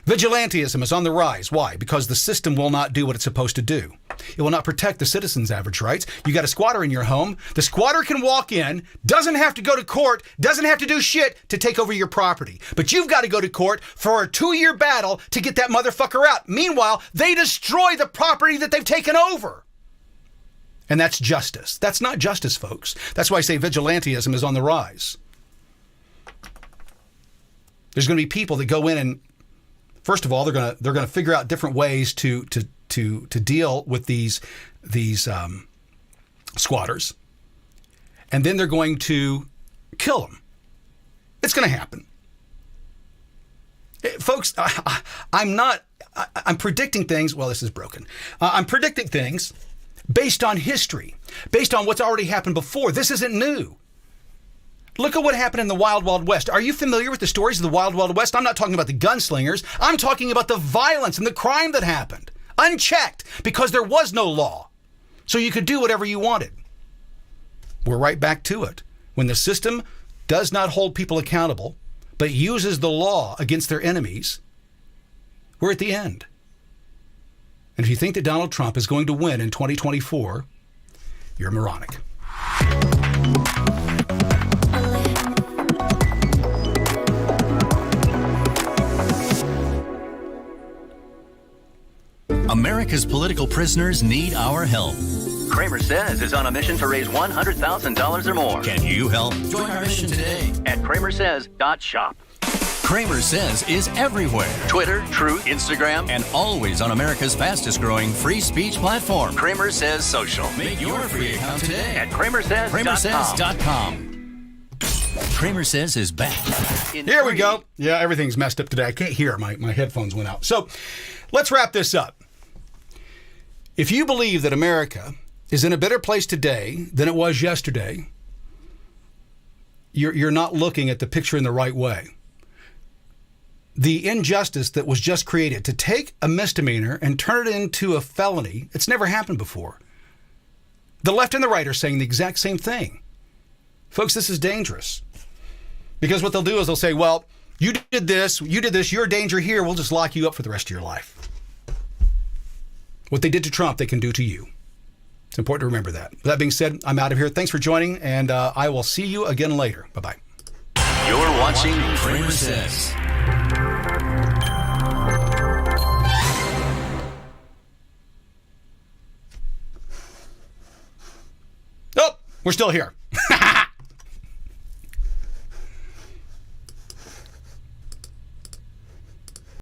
Vigilantism is on the rise. Why? Because the system will not do what it's supposed to do. It will not protect the citizens' average rights. You got a squatter in your home. The squatter can walk in, doesn't have to go to court, doesn't have to do shit to take over your property. But you've got to go to court for a 2-year battle to get that motherfucker out. Meanwhile, they destroy the property that they've taken over. And that's justice. That's not justice, folks. That's why I say vigilantism is on the rise. There's going to be people that go in and, first of all, they're going to figure out different ways to deal with these squatters, and then they're going to kill them. It's going to happen, folks. I'm predicting things. Well, this is broken. I'm predicting things based on history, based on what's already happened before. This isn't new. Look at what happened in the Wild Wild West. Are you familiar with the stories of the Wild Wild West? I'm not talking about the gunslingers. I'm talking about the violence and the crime that happened, unchecked, because there was no law. So you could do whatever you wanted. We're right back to it. When the system does not hold people accountable, but uses the law against their enemies, we're at the end. And if you think that Donald Trump is going to win in 2024, you're moronic. America's political prisoners need our help. CramerSez is on a mission to raise $100,000 or more. Can you help? Join our mission today at CramerSez.shop. CramerSez is everywhere. Twitter, Truth, Instagram, and always on America's fastest growing free speech platform, CramerSez Social. Make your free account today at CramerSez.com. CramerSez is back. Here we go. Yeah, everything's messed up today. I can't hear. My headphones went out. So let's wrap this up. If you believe that America is in a better place today than it was yesterday, you're not looking at the picture in the right way. The injustice that was just created to take a misdemeanor and turn it into a felony, it's never happened before. The left and the right are saying the exact same thing. Folks, this is dangerous. Because what they'll do is they'll say, well, you did this, you're a danger here, we'll just lock you up for the rest of your life. What they did to Trump, they can do to you. It's important to remember that. With that being said, I'm out of here. Thanks for joining, and I will see you again later. Bye-bye. You're watching CramerSez. Oh, we're still here.